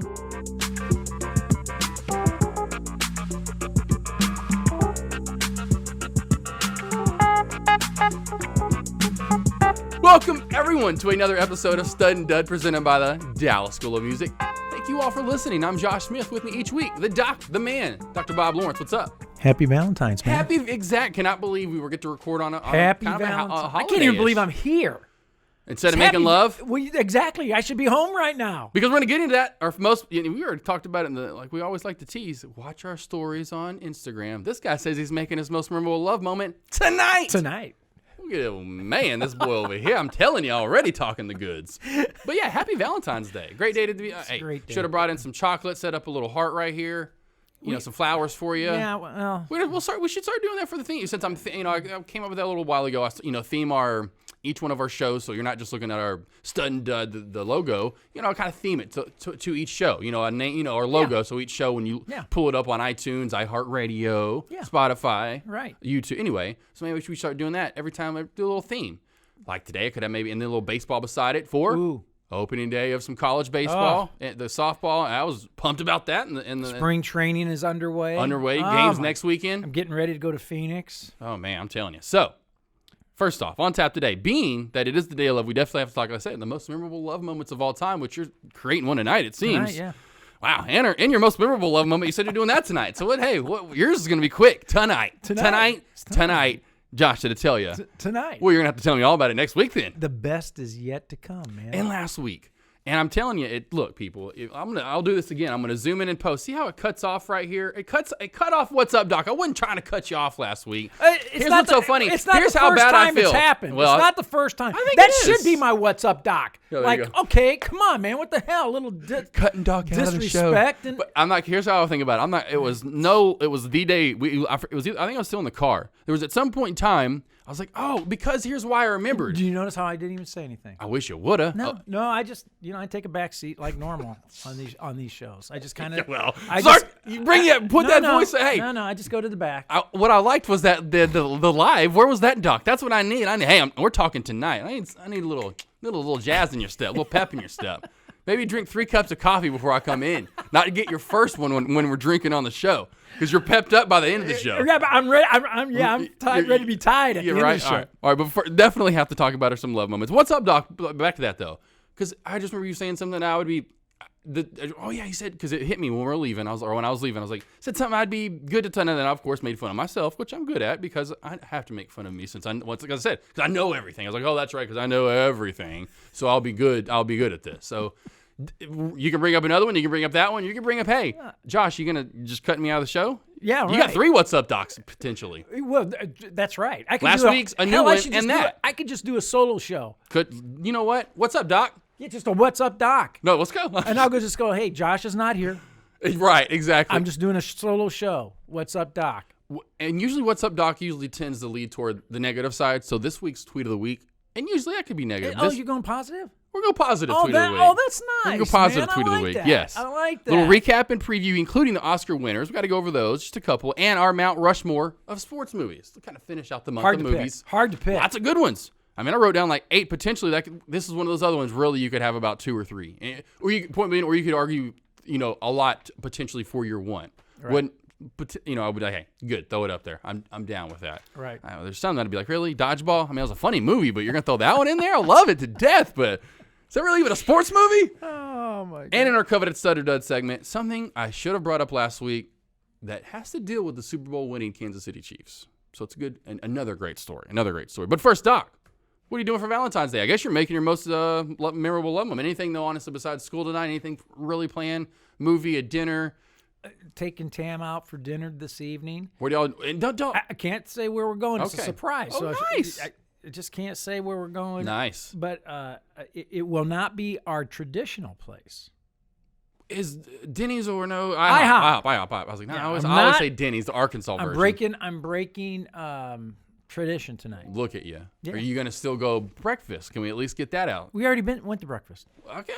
Welcome, everyone, to another episode of Stud and Dud presented by the Dallas School of Music. Thank you all for listening. I'm Josh Smith. With me each week, the doc, the man, Dr. Bob Lawrence. What's up? Happy Valentine's, man. Cannot believe we get to record on a Happy kind of Valentine's. a holiday. I can't even believe I'm here. Instead of making love? Exactly. I should be home right now. Because we're going to get into that. We already talked about it like we always like to tease. Watch our stories on Instagram. This guy says he's making his most memorable love moment tonight. Oh, man, this boy over here, I'm telling you, already talking the goods. But yeah, happy Valentine's Day. Great day to be. Great day. Should have brought in some chocolate, set up a little heart right here. Some flowers for you. Yeah, well. We should start doing that for the theme. Since I came up with that a little while ago. Theme each one of our shows, so you're not just looking at our Stud and Dud, the logo. Kind of theme it to each show. A name, our logo. Yeah. So each show, when you pull it up on iTunes, iHeartRadio, Spotify, YouTube. Anyway, so maybe we should start doing that every time I do a little theme. Like today, I could have maybe a little baseball beside it for opening day of some college baseball, the softball. I was pumped about that. And the spring training is underway. Games next weekend. I'm getting ready to go to Phoenix. Oh man, I'm telling you. So. First off, on tap today, being that it is the day of love, we definitely have to talk, like I said, the most memorable love moments of all time, which you're creating one tonight, it seems. Tonight, yeah. Wow, and in your most memorable love moment, you said you're doing that tonight. So yours is going to be quick. Tonight. Josh, did it tell you? Tonight. Well, you're going to have to tell me all about it next week then. The best is yet to come, man. And last week. And I'm telling you, look, people, I'll do this again. I'm going to zoom in and post. See how it cuts off right here? It cut off What's Up, Doc. I wasn't trying to cut you off last week. Here's what's so funny. It's not Here's the how first bad time I feel. It's happened. Well, it's not the first time. I think that it should is. be my What's Up, Doc. Okay, come on, man. What the hell? A little cutting Doc out of the show. Disrespect. But I'm not. Here's how I think about it. It was the day. I think I was still in the car. There was at some point in time. I was like, because here's why I remembered. Do you notice how I didn't even say anything? I wish you woulda. No, I just, I take a back seat like normal on these shows. I just kind of. Put that voice. Hey, no, I just go to the back. What I liked was that the live. Where was that, Doc? That's what I need. We're talking tonight. I need a little jazz in your step, a little pep in your step. Maybe drink 3 cups of coffee before I come in. Not to get your first one when we're drinking on the show. Because you're pepped up by the end of the show. Yeah, but I'm ready. I'm ready to be tied at the end of the show. All right, but definitely have to talk about some love moments. What's up, Doc? Back to that, though. Because I just remember you saying something that I would be... he said, because it hit me when we were leaving. When I was leaving, I was like, said something I'd be good to tell. And then I, of course, made fun of myself, which I'm good at because I have to make fun of me since like I said, because I know everything. I was like, that's right, because I know everything. So I'll be good at this. So... You can bring up another one. You can bring up that one. You can bring up, hey, Josh, you going to just cut me out of the show? Yeah, right. You got 3 What's Up Docs, potentially. Well, that's right. Last week's a new one and that. I could just do a solo show. You know what? What's up, Doc? Yeah, just a What's Up, Doc. No, let's go. And I'll just go, hey, Josh is not here. Right, exactly. I'm just doing a solo show. What's up, Doc? And usually What's Up, Doc usually tends to lead toward the negative side. So this week's tweet of the week, and usually that could be negative. You're going positive? We're going positive tweet of the week. Oh, that's nice. We're going positive tweet of the week. That. Yes. I like that. Little recap and preview, including the Oscar winners. We got to go over those, just a couple, and our Mount Rushmore of sports movies to kind of finish out the month of movies. Hard to pick. Lots of good ones. I wrote down like 8 potentially. This is one of those other ones. Really, you could have about 2 or 3, or you could argue, a lot potentially for your one. Right. I would be like, hey, good, throw it up there. I'm down with that. Right. There's some that'd be like, really, Dodgeball? It was a funny movie, but you're gonna throw that one in there? I love it to death, but is that really even a sports movie? Oh my God. And in our coveted Stud or Dud segment, something I should have brought up last week that has to deal with the Super Bowl winning Kansas City Chiefs. So it's another great story. But first, Doc, what are you doing for Valentine's Day? I guess you're making your most memorable love moment. Anything though, honestly, besides school tonight? Anything really planned? Movie, a dinner? Taking Tam out for dinner this evening. Where do y'all? I can't say where we're going. It's a surprise. Nice. I just can't say where we're going. Nice. But it will not be our traditional place. Is Denny's or no? IHOP. I was like, no, I always say Denny's, the Arkansas version. I'm breaking tradition tonight. Look at you. Yeah. Are you going to still go breakfast? Can we at least get that out? We already went to breakfast. Okay,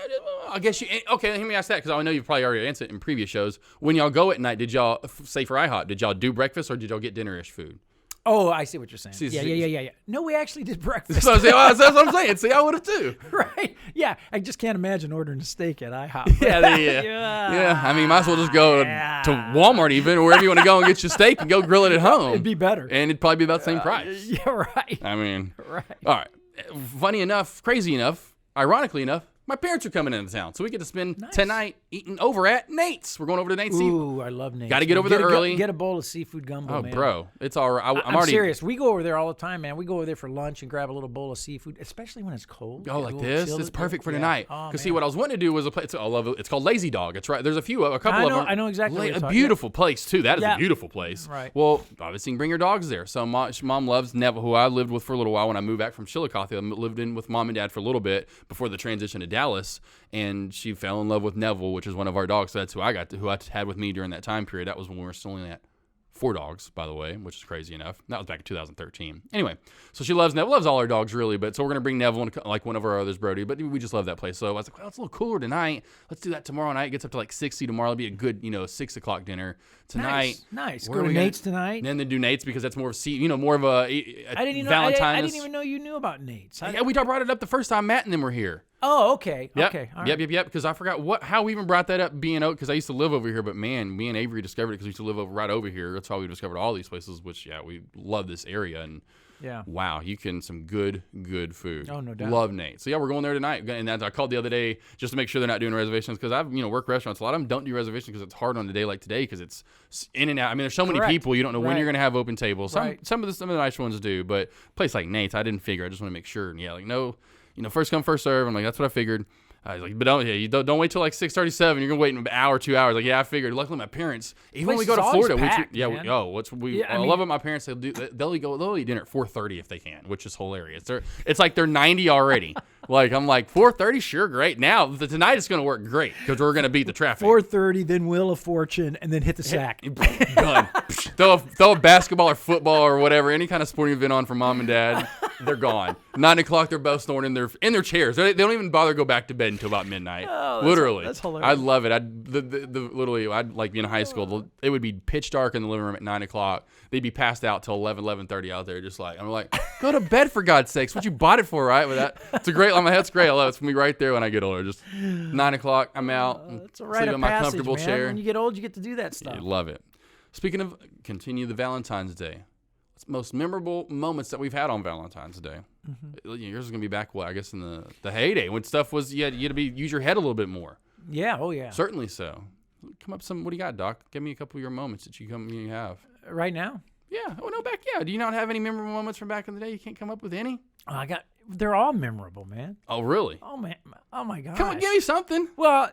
I guess you. Okay, let me ask that because I know you've probably already answered it in previous shows. When y'all go at night, did y'all say for IHOP? Did y'all do breakfast or did y'all get dinner-ish food? Oh, I see what you're saying. See, Yeah. No, we actually did breakfast. So that's what I'm saying. See, I would have too. Right. Yeah. I just can't imagine ordering a steak at IHOP. Yeah. I mean, might as well just go to Walmart even, or wherever you want to go and get your steak and go grill it at home. It'd be better. And it'd probably be about the same price. Yeah, right. I mean, Right. all right. Funny enough, crazy enough, ironically enough, my parents are coming into town, so we get to spend tonight eating over at Nate's. We're going over to Nate's. Ooh, I love Nate's. Got to get over there early. Get a bowl of seafood gumbo, Oh, man. bro, it's all right. I'm already serious. We go over there all the time, man. We go over there for lunch and grab a little bowl of seafood, especially when it's cold. Oh, like this? It's perfect for tonight. Oh, Because see, what I was wanting to do was a place. I love it. It's called Lazy Dog. It's right. There's a couple of them. I know exactly. What you're A talking beautiful place too. That is Yeah. a beautiful place. Right. Well, obviously, you can bring your dogs there. So mom loves Neville, who I lived with for a little while when I moved back from Chillicothe. I lived in with mom and dad for a little bit before the transition to Dallas, and she fell in love with Neville, which is one of our dogs. So that's who I had with me during that time period. That was when we were still only at 4 dogs, by the way, which is crazy enough. That was back in 2013. Anyway, so she loves Neville, loves all our dogs really, but so we're gonna bring Neville and like one of our others, Brody. But we just love that place. So I was like, well, it's a little cooler tonight. Let's do that tomorrow night. It gets up to like 60 tomorrow. It'll be a good, 6 o'clock dinner tonight. Nice. Where Go are to we gonna- Nate's tonight. And then do Nate's because that's more of more of a I didn't even Valentine. I didn't even know you knew about Nate's. Yeah, we brought it up the first time Matt and them were here. Oh, okay. Yep. Okay. All right. Yep. Because I forgot how we even brought that up being out because I used to live over here, but man, me and Avery discovered it because we used to live right over here. That's how we discovered all these places. Which we love this area and Yeah. wow, you can some good food. Oh, no doubt. Love Nate. So we're going there tonight. And I called the other day just to make sure they're not doing reservations because I've worked restaurants. A lot of them don't do reservations because it's hard on a day like today because it's in and out. I mean, there's so many Correct. people you don't know when Right. you're gonna have open tables. Right. Some of the nice ones do, but a place like Nate's, I didn't figure. I just want to make sure. And no, first come first serve. I'm like that's what I figured. I was like, but don't wait till like 6:37. You're gonna wait an hour, 2 hours. Like, yeah, I figured. Luckily, my parents, even when we go to Place is Florida, always packed, man. I love it. My parents, they'll eat dinner at 4:30 if they can, which is hilarious. It's like they're 90 already. Like I'm like 4:30, sure, great. Now tonight it's gonna work great because we're gonna beat the traffic. 4:30, then Wheel of Fortune, and then hit the sack. Done. throw a basketball or football or whatever, any kind of sporting event on for mom and dad. They're gone. 9 o'clock, they're both snoring in their chairs. They don't even bother to go back to bed until about midnight. Oh, literally, that's hilarious. I love it. I'd like being in high school. It would be pitch dark in the living room at 9 o'clock. They'd be passed out till 11:30 out there, I'm like, go to bed for God's sakes. What you bought it for, right? It's a great. That's great. I love it. It's gonna be right there when I get older. Just 9 o'clock, I'm out. It's a rite of in my passage, comfortable man. chair. When you get old, you get to do that stuff. I love it. Speaking of continue the Valentine's Day. Most memorable moments that we've had on Valentine's Day. Mm-hmm. Yours is gonna be back. I guess in the heyday when stuff was you had to use your head a little bit more. Yeah. Oh yeah. Certainly so. Come up some. What do you got, Doc? Give me a couple of your moments that you have. Right now. Yeah. Oh no, back. Yeah. Do you not have any memorable moments from back in the day? You can't come up with any. They're all memorable, man. Oh really? Oh man. Oh my gosh. Come on, give me something. Well,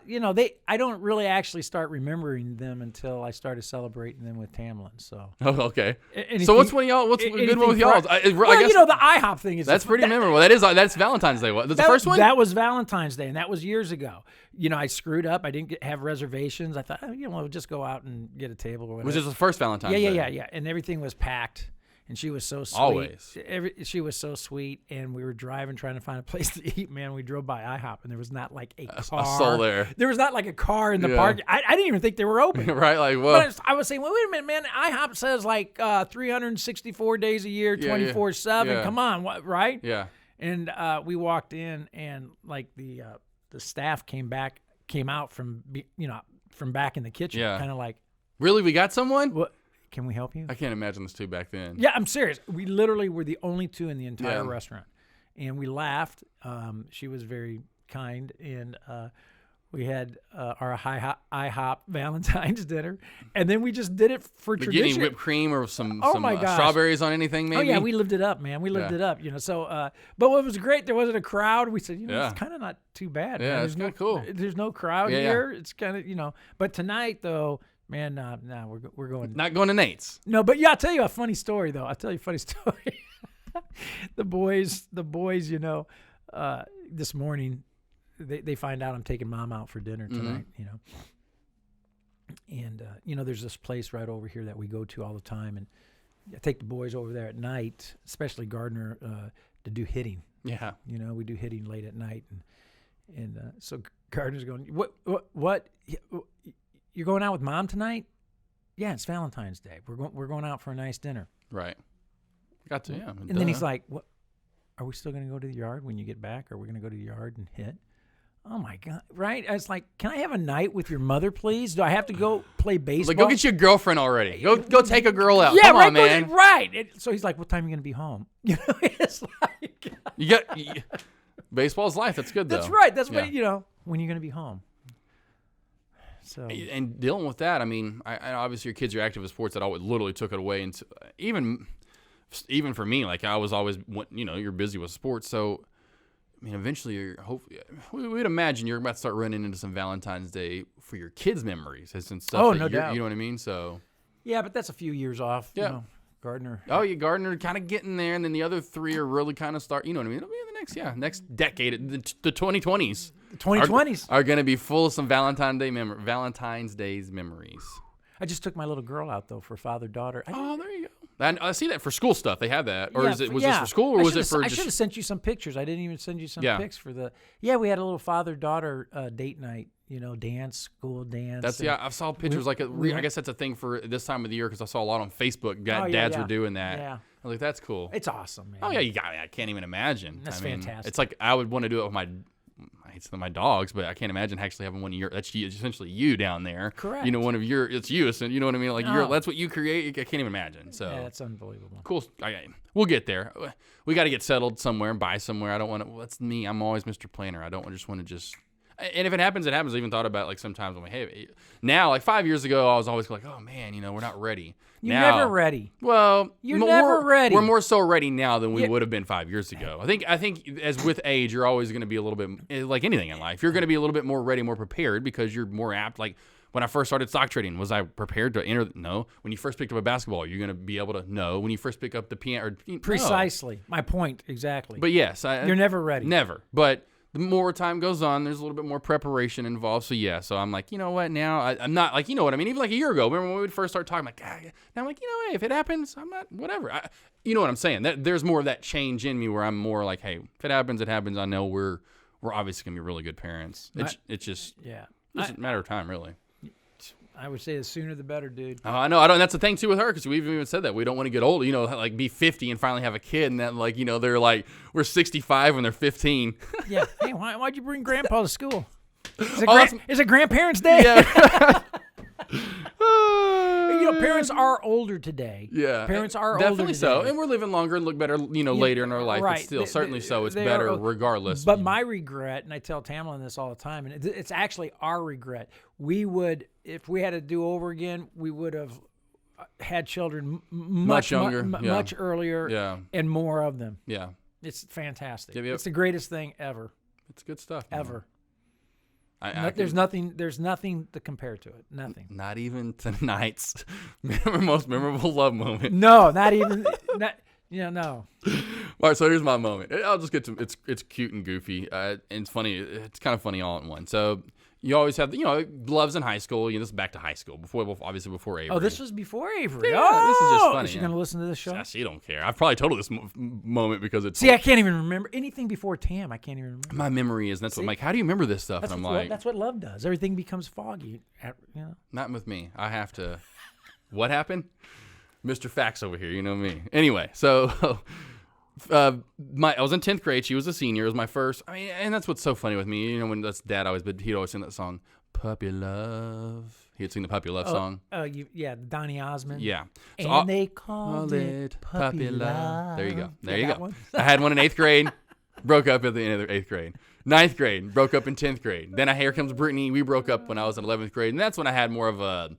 I don't really actually start remembering them until I started celebrating them with Tamlin. So. Oh, okay. Anything, so what's one of y'all? What's a good one with y'all? I guess the IHOP thing is. That's pretty memorable. That's Valentine's Day. That's the first one. That was Valentine's Day, and that was years ago. I screwed up. I didn't have reservations. I thought, we'll just go out and get a table or whatever. Was this the first Valentine's Day? Yeah. And everything was packed. And she was so sweet. Always. She was so sweet. And we were driving, trying to find a place to eat. Man, we drove by IHOP, and there was not like a car. A soul there. There was not like a car in the park. I didn't even think they were open. Right? Like, well. But I was saying, well, wait a minute, man. IHOP says like 364 days a year, 24/7. Yeah. Come on, right? Yeah. And we walked in, and like the staff came out from back in the kitchen, kind of like, really, we got someone? What? Can we help you? I can't imagine this two back then. Yeah, I'm serious. We literally were the only two in the entire restaurant, and we laughed. She was very kind, and we had our IHOP Valentine's dinner, and then we just did it for tradition. Getting whipped cream or some gosh. strawberries on anything, maybe? Oh yeah, we lived it up, man. We lived it up, So, but what was great, there wasn't a crowd. We said, it's kind of not too bad. Yeah, man. it's kind of cool. There's no crowd here. It's kind of, But tonight, though. Man, we're going. Not going to Nate's. No, but I'll tell you a funny story though. The boys, this morning, they find out I'm taking mom out for dinner tonight. And there's this place right over here that we go to all the time, and I take the boys over there at night, especially Gardner, to do hitting. Yeah. We do hitting late at night, and so Gardner's going, what? You're going out with mom tonight? Yeah, it's Valentine's Day. We're going out for a nice dinner. Right. Got to, yeah. And then he's like, "What? Are we still going to go to the yard when you get back? Are we going to go to the yard and hit?" Oh my God! Right? I was like, "Can I have a night with your mother, please? Do I have to go play baseball? Like, go get you a girlfriend already. Go take a girl out. Yeah, Come right, on, man. Right. So he's like, "What time are you going to be home?" You know, it's like baseball's life. That's good, though. that's right. That's what when you're going to be home. So and dealing with that, I mean, I obviously your kids are active in sports. That always literally took it away, and even for me, like I was always, you're busy with sports, so. I mean, eventually, hopefully, we'd imagine you're about to start running into some Valentine's Day for your kids' memories and stuff. Oh, no doubt. You know what I mean? So. Yeah, but that's a few years off. Yeah. Gardner. Oh, yeah, Gardner kind of getting there, and then the other three are really kind of start. You know what I mean? It'll be the next decade, the 2020s. The 2020s are going to be full of some Valentine's Day's memories. I just took my little girl out though for father-daughter. Oh, there you go. And I see that for school stuff. They have that, or was this for school, or was it for? I should have sent you some pictures. I didn't even send you some pics for the. Yeah, we had a little father-daughter date night. Dance, school dance. I saw pictures I guess that's a thing for this time of the year because I saw a lot on Facebook. Dads were doing that. Yeah, I was like, that's cool. It's awesome, man. Oh yeah, you got me. I can't even imagine. That's fantastic. It's like I would want to do it with my dogs, but I can't imagine actually having one of your. That's essentially you down there. Correct. One of your. It's you. So you know what I mean? Like that's what you create. I can't even imagine. So yeah, that's unbelievable. Cool. We'll get there. We got to get settled somewhere and buy somewhere. I don't want to. That's me. I'm always Mr. Planner. I don't just want to just. And if it happens, it happens. I even thought about sometimes I'm like, hey, now 5 years ago, I was always like, oh man, we're not ready. You're never ready. Well, you're never ready. We're more so ready now than we would have been 5 years ago. I think as with age, you're always going to be a little bit like anything in life. You're going to be a little bit more ready, more prepared because you're more apt. Like when I first started stock trading, was I prepared to enter? No. When you first picked up a basketball, you're going to be able to know. When you first pick up the piano, precisely no. My point exactly. But yes, you're never ready. Never, but. The more time goes on, there's a little bit more preparation involved. So, yeah. So, I'm like, you know what? Now, I'm not like, you know what I mean? Even like a year ago, remember when we would first start talking, like, now I'm like, hey, if it happens, I'm not, whatever. You know what I'm saying? There's more of that change in me where I'm more like, hey, if it happens, it happens. I know we're obviously going to be really good parents. It's just a matter of time, really. I would say the sooner the better, dude. Oh, I know. That's the thing too with her because we've even said that we don't want to get old. Like be 50 and finally have a kid, and then they're like we're 65 when they're 15. Yeah. Hey, why'd you bring Grandpa to school? Is it Grandparents' Day? Yeah. Parents are older today. Yeah, parents are definitely older so, today. and we're living longer and look better. Later in our life, right. But still, certainly so. It's better regardless. But my regret, and I tell Tamlin this all the time, and it's actually our regret. We would, if we had to do over again, we would have had children much younger, much earlier, and more of them. Yeah, it's fantastic. Yep. It's the greatest thing ever. It's good stuff. Ever. There's nothing to compare to it. Nothing. Not even tonight's most memorable love moment. No, not even. No. All right, so here's my moment. I'll just get to it's cute and goofy. And it's funny. It's kind of funny all in one. So you always have loves in high school. This is back to high school obviously before Avery. Oh, this was before Avery. Yeah, this is just funny. Is she gonna listen to this show? She don't care. I've probably told her this moment because it's. See, I can't even remember anything before Tam. I can't even remember. My memory is. That's what I'm like. How do you remember this stuff? That's what love does. Everything becomes foggy. Not with me. I have to. What happened? Mr. Facts over here. You know me. Anyway, so. I was in 10th grade. She was a senior. It was my first. I mean, and that's what's so funny with me. When that's Dad he'd always sing that song, Puppy Love. He'd sing the Puppy Love song. Donny Osmond. Yeah. So they called it Puppy Love. There you go. There you go. I had one in 8th grade. Broke up at the end of the 8th grade. 9th grade. Broke up in 10th grade. Then Here Comes Brittany. We broke up when I was in 11th grade. And that's when I had more of a...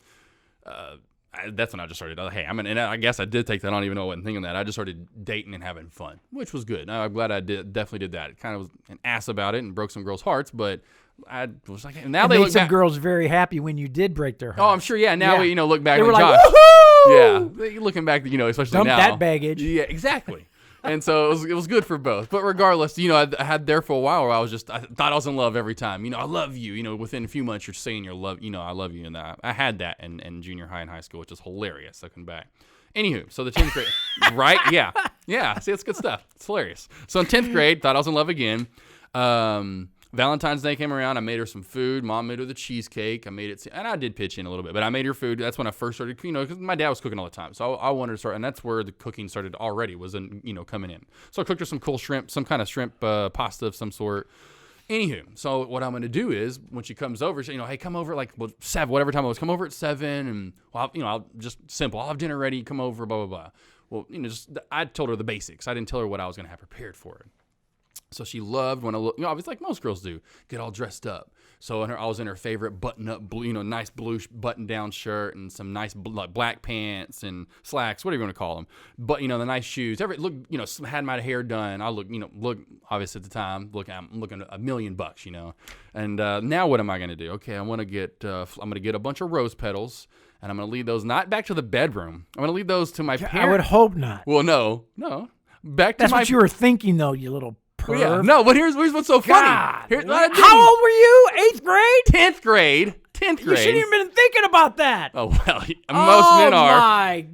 that's when I just started. Hey, and I guess I did take that on, even though I wasn't thinking that. I just started dating and having fun, which was good. I'm glad I definitely did that. Kind of was an ass about it and broke some girls' hearts, but I was like, now they made some girls very happy when you did break their hearts. Oh, I'm sure. Yeah. Now we look back. They were like, Josh, woohoo! Yeah, looking back, especially dump now. that baggage. Yeah, exactly. And so it was good for both. But regardless, I had there for a while where I thought I was in love every time. I love you. Within a few months, you're saying you love. I love you. And I had that in junior high and high school, which is hilarious looking back. Anywho, so the 10th grade, right? Yeah. See, it's good stuff. It's hilarious. So in 10th grade, thought I was in love again. Valentine's Day came around. I made her some food. Mom made her the cheesecake. I made it, and I did pitch in a little bit, but I made her food. That's when I first started, because my dad was cooking all the time. So I wanted to start, and that's where the cooking started already, was coming in. So I cooked her some cool shrimp, some kind of shrimp pasta of some sort. Anywho, so what I'm going to do is when she comes over, she, hey, come over like 7, whatever time it was, come over at 7, and I'll just simple. I'll have dinner ready. Come over, blah, blah, blah. Well, I told her the basics. I didn't tell her what I was going to have prepared for her. So she loved when I look, obviously like most girls do, get all dressed up. So I was in her favorite button-up blue, nice blue button-down shirt and some nice black pants and slacks, whatever you want to call them. But the nice shoes. Had my hair done. I look obviously at the time, I'm looking at $1 million, And now what am I going to do? Okay, I'm going to get a bunch of rose petals, and I'm going to lead those not back to the bedroom. I'm going to lead those to my parents. I would hope not. Well, no, back to That's what you were thinking, though, you little. Well, yeah. No, but here's what's so funny. How old were you? 8th grade? 10th grade. You shouldn't even been thinking about that. Oh, well, most men are. Oh, my.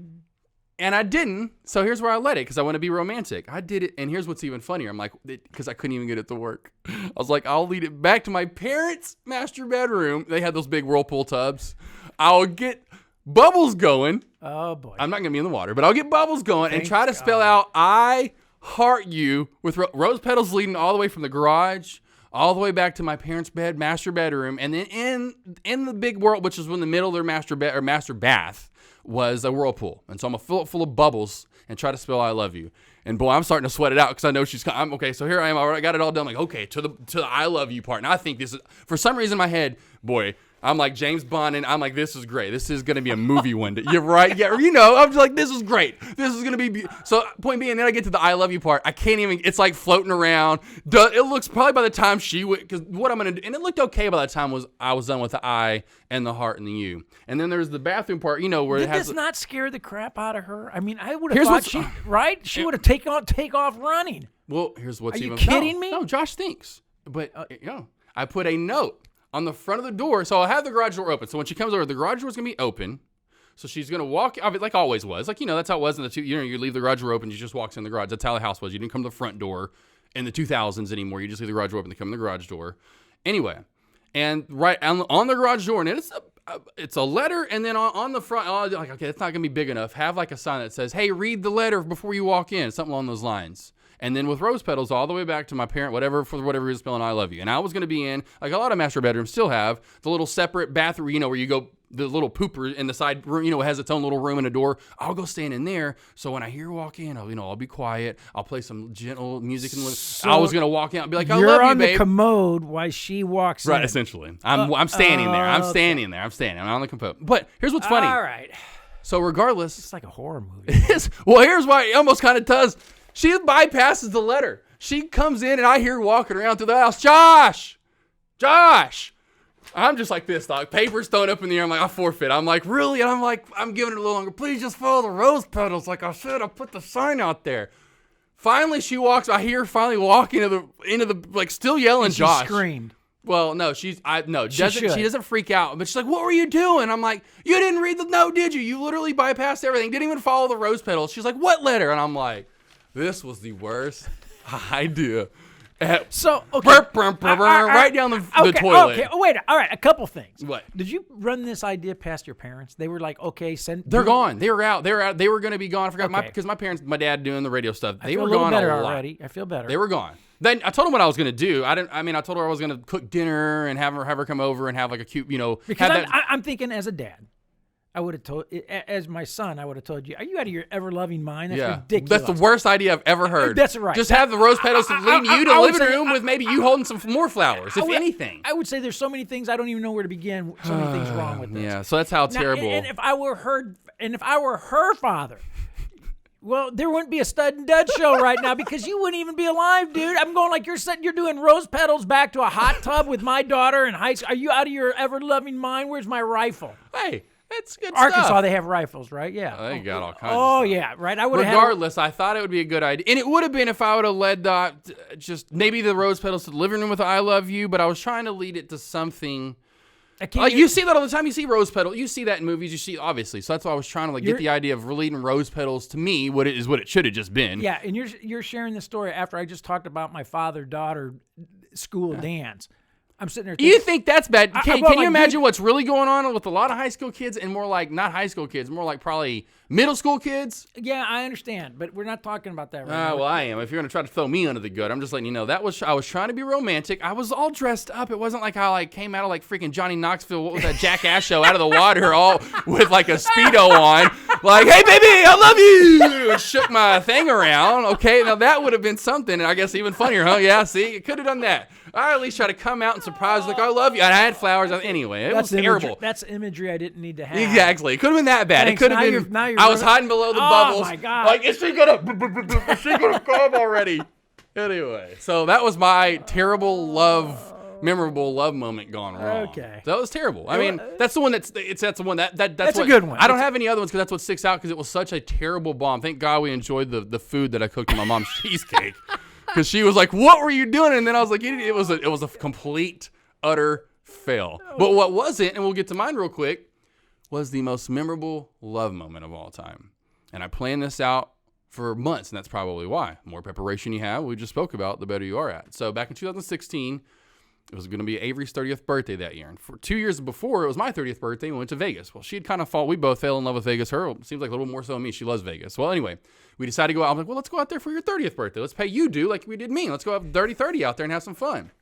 And I didn't, so here's where I let it, because I want to be romantic. I did it, and here's what's even funnier. I'm like, because I couldn't even get it to work. I was like, I'll lead it back to my parents' master bedroom. They had those big whirlpool tubs. I'll get bubbles going. Oh, boy. I'm not going to be in the water, but I'll get bubbles going and try to spell out I heart you with rose petals leading all the way from the garage all the way back to my parents' master bedroom, and then in the big world, which is in the middle of their master bath, was a whirlpool. And so I'm gonna fill it full of bubbles and try to spell I love you. And boy, I'm starting to sweat it out because I know I'm okay. So here I am. I got it all done. Like, okay, to the I love you part. And I think this is, for some reason in my head, boy, I'm like James Bond, and I'm like, this is great. This is going to be a movie one day. You're right. Yeah, I'm just like, this is great. This is going to be. So point being, then I get to the I love you part. I can't even, it's like floating around. It looks probably by the time she would, because what I'm going to do, and it looked okay by the time I was done with the I and the heart and the you. And then there's the bathroom part, where it has. Did this not scare the crap out of her? I mean, I would have thought she would have take off running. Well, here's what's even. Are you kidding me? No, Josh thinks. But, I put a note on the front of the door, so I'll have the garage door open. So when she comes over, the garage door is going to be open. So she's going to walk, like always was. Like, that's how it was in the two, you leave the garage door open, she just walks in the garage. That's how the house was. You didn't come to the front door in the 2000s anymore. You just leave the garage door open to come in the garage door. Anyway, and right on the garage door, and it's a letter, and then on the front, like, okay, it's not going to be big enough. Have like a sign that says, hey, read the letter before you walk in, something along those lines. And then with rose petals all the way back to my parent, for whatever reason, spelling I love you. And I was going to be in, like a lot of master bedrooms still have, the little separate bathroom, where you go, the little pooper in the side room, it has its own little room and a door. I'll go stand in there. So when I hear her walk in, I'll be quiet. I'll play some gentle music. So I was going to walk in and be like, I love you, babe. You're on the commode while she walks in. Right, essentially. I'm standing there. I'm standing there. I'm on the commode. But here's what's funny. All right. So regardless. It's like a horror movie. Well, here's why it almost kind of does. She bypasses the letter. She comes in, and I hear her walking around through the house. Josh! I'm just like this, dog. Paper's thrown up in the air. I'm like, I forfeit. I'm like, really? And I'm like, I'm giving it a little longer. Please just follow the rose petals like I should. I put the sign out there. Finally, she walks. I hear her finally walk into the like, still yelling, and she Josh. Screamed. Well, no, she doesn't freak out, but she's like, what were you doing? I'm like, you didn't read the note, did you? You literally bypassed everything. Didn't even follow the rose petals. She's like, what letter? And I'm like, this was the worst idea. So, okay. Right down the toilet. Okay, wait. All right, a couple things. What? Did you run this idea past your parents? They were like, okay, They're gone. They were out. They were going to be gone. I forgot because my parents, my dad doing the radio stuff, they were gone a lot. Already. I feel better. They were gone. Then I told them what I was going to do. I told her I was going to cook dinner and have her come over and have like a cute, Because I'm thinking as a dad. I would have told, as my son, I would have told you, are you out of your ever-loving mind? That's ridiculous. That's the worst idea I've ever heard. That's right. Just have the rose petals leading you to the living room with maybe you holding some more flowers, if anything. I would say there's so many things I don't even know where to begin. So many things wrong with this. Yeah, so that's how terrible. And if I were her father, well, there wouldn't be a Stud and Dud show right now because you wouldn't even be alive, dude. I'm going like you're doing rose petals back to a hot tub with my daughter in high school. Are you out of your ever-loving mind? Where's my rifle? Hey. That's good Arkansas, stuff. they have rifles, right? Yeah. They got all kinds of stuff. Yeah, right. Regardless, I thought it would be a good idea. And it would have been if I would have led just maybe the rose petals to the living room with I love you, but I was trying to lead it to something. You see that all the time. You see rose petals. You see that in movies. You see, obviously. So that's why I was trying to get the idea of leading rose petals to me, what it should have just been. Yeah, and you're sharing the story after I just talked about my father-daughter school dance. I'm sitting there. You think that's bad? Can well, you like, imagine what's really going on with a lot of high school kids and more like not high school kids, more like probably middle school kids? Yeah, I understand, but we're not talking about that right now. Well, I am. If you're going to try to throw me under the gun, I'm just letting you know I was trying to be romantic. I was all dressed up. It wasn't like I came out of like freaking Johnny Knoxville, what was that Jackass show, out of the water all with like a Speedo on. Like, hey, baby, I love you. And shook my thing around. Okay, now that would have been something, and I guess even funnier, huh? Yeah, see, it could have done that. I at least try to come out and surprise, like, I love you. And I had flowers. Anyway, it was terrible. That's imagery I didn't need to have. Exactly. It could have been that bad. Thanks. It could have been. I was hiding below the bubbles. Oh, my God. Like, is she gonna come already? Anyway, so that was my memorable love moment gone wrong. Okay. That was terrible. I mean, that's the one that's the one that's a good one. I don't have any other ones because that's what sticks out because it was such a terrible bomb. Thank God we enjoyed the food that I cooked in my mom's cheesecake. Because she was like, "What were you doing?" And then I was like, "It was a complete, utter fail." But what wasn't, and we'll get to mine real quick, was the most memorable love moment of all time. And I planned this out for months, and that's probably why. The more preparation you have, we just spoke about, the better you are at. So back in 2016, it was going to be Avery's 30th birthday that year. And for 2 years before, it was my 30th birthday, we went to Vegas. Well, she'd kind of we both fell in love with Vegas. Her seems like a little more so than me. She loves Vegas. Well, anyway, we decided to go out. I'm like, well, let's go out there for your 30th birthday. Let's pay you due like we did me. Let's go have dirty 30 out there and have some fun.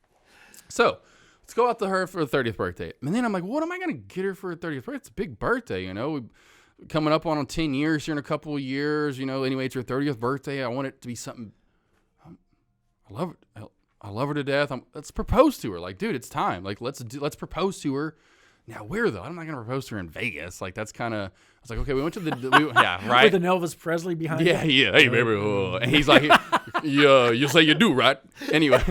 So let's go out to her for the 30th birthday. And then I'm like, what am I going to get her for her 30th birthday? It's a big birthday, you know. Coming up on 10 years here in a couple of years, you know. Anyway, it's her 30th birthday. I want it to be something. I love it. I love her to death. Let's propose to her. Like, dude, it's time. Like, let's propose to her. Now, where though? I'm not gonna propose to her in Vegas. Like, that's kind of. I was like, okay, we went to yeah, right. With an Elvis Presley behind. Yeah, yeah. Hey, baby. And he's like, yeah, you say you do, right? Anyway.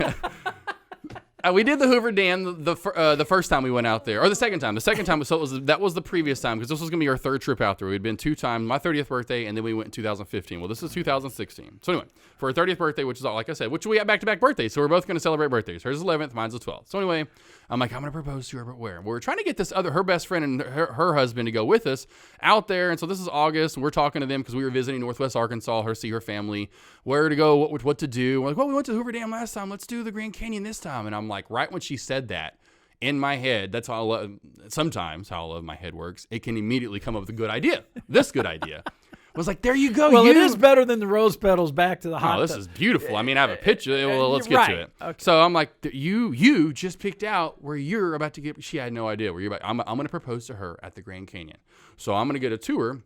We did the Hoover Dam the first time we went out there, or the second time. The second time, so that was the previous time because this was gonna be our third trip out there. We'd been 2 times, my 30th birthday, and then we went in 2015. Well, this is 2016. So anyway, for her 30th birthday, which is like I said, which we had back-to-back birthdays, so we're both gonna celebrate birthdays. Hers is 11th, mine's the 12th. So anyway, I'm like, I'm gonna propose to her, but where? We're trying to get her best friend and her husband to go with us out there, and so this is August. And we're talking to them because we were visiting Northwest Arkansas, see her family, where to go, what to do. We're like, well, we went to the Hoover Dam last time. Let's do the Grand Canyon this time. And I'm like, right when she said that, in my head, that's how sometimes how I love my head works. It can immediately come up with a good idea. This good idea. I was like, there you go. Well, it is better than the rose petals back to the hot. Oh, this is beautiful. I mean, I have a picture. Well, let's get to it. Okay. So I'm like, you just picked out where you're about to get. She had no idea where you're about. I'm going to propose to her at the Grand Canyon. So I'm going to get a tour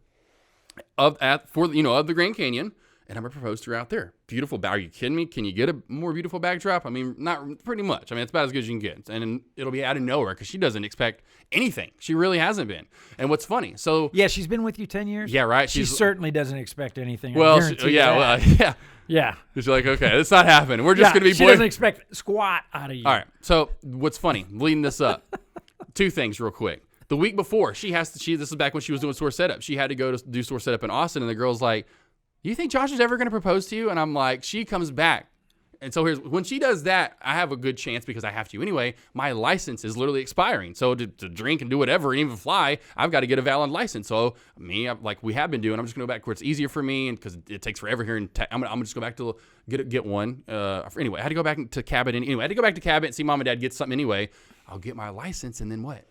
of the Grand Canyon. And I'm going to propose to her out there. Beautiful bag. Are you kidding me? Can you get a more beautiful backdrop? I mean, not pretty much. I mean, it's about as good as you can get. And it'll be out of nowhere because she doesn't expect anything. She really hasn't been. And what's funny, so... Yeah, she's been with you 10 years? Yeah, right. She certainly doesn't expect anything. Well, yeah. She's like, okay, it's not happening. We're just going to be... She doesn't expect squat out of you. All right. So what's funny, leading this up, 2 things real quick. The week before, this is back when she was doing store setup. She had to go to do store setup in Austin, and the girl's like, you think Josh is ever going to propose to you? And I'm like, she comes back. And so when she does that, I have a good chance because I have to anyway. My license is literally expiring. So to drink and do whatever and even fly, I've got to get a valid license. So like we have been doing, I'm just going to go back where it's easier for me and because it takes forever here. And I'm going to just go back to get one. Anyway, I had to go back to Cabot. Anyway, I had to go back to Cabot and see mom and dad get something anyway. I'll get my license and then what?